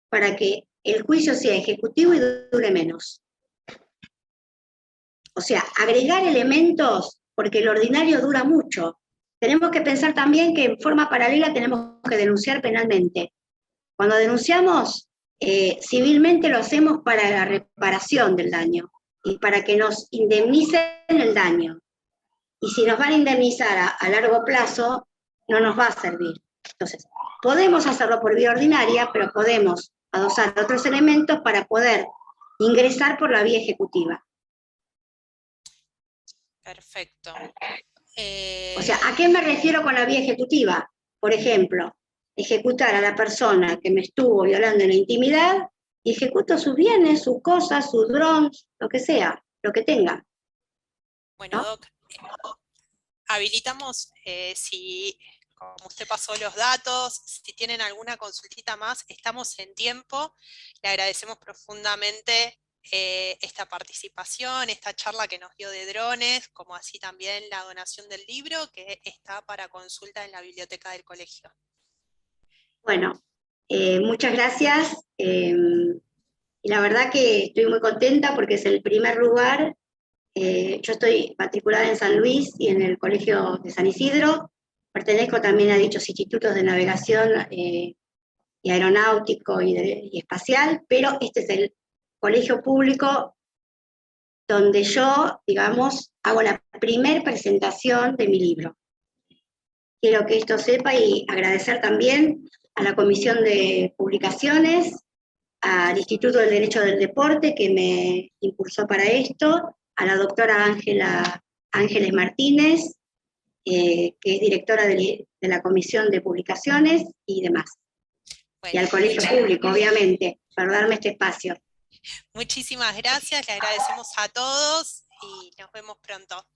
para que el juicio sea ejecutivo y dure menos. O sea, agregar elementos, porque el ordinario dura mucho. Tenemos que pensar también que en forma paralela tenemos que denunciar penalmente. Cuando denunciamos, civilmente lo hacemos para la reparación del daño y para que nos indemnicen el daño. Y si nos van a indemnizar a largo plazo, no nos va a servir. Entonces, podemos hacerlo por vía ordinaria, pero podemos adosar otros elementos para poder ingresar por la vía ejecutiva. Perfecto. O sea, ¿a qué me refiero con la vía ejecutiva? Por ejemplo, ejecutar a la persona que me estuvo violando en la intimidad y ejecuto sus bienes, sus cosas, sus drones, lo que sea, lo que tenga. Bueno, ¿no? Doc, habilitamos, si como usted pasó los datos, si tienen alguna consultita más, estamos en tiempo. Le agradecemos profundamente esta participación, esta charla que nos dio de drones, como así también la donación del libro que está para consulta en la biblioteca del colegio. Bueno, muchas gracias. Y la verdad que estoy muy contenta porque es el primer lugar. Yo estoy matriculada en San Luis y en el Colegio de San Isidro. Pertenezco también a dichos institutos de navegación y aeronáutico y espacial, pero este es el colegio público donde yo, digamos, hago la primer presentación de mi libro. Quiero que esto sepa y agradecer también a la Comisión de Publicaciones, al Instituto del Derecho del Deporte que me impulsó para esto, a la doctora Ángeles Martínez, que es directora de la Comisión de Publicaciones y demás. Bueno, y al colegio público, obviamente, por darme este espacio. Muchísimas gracias, le agradecemos a todos y nos vemos pronto.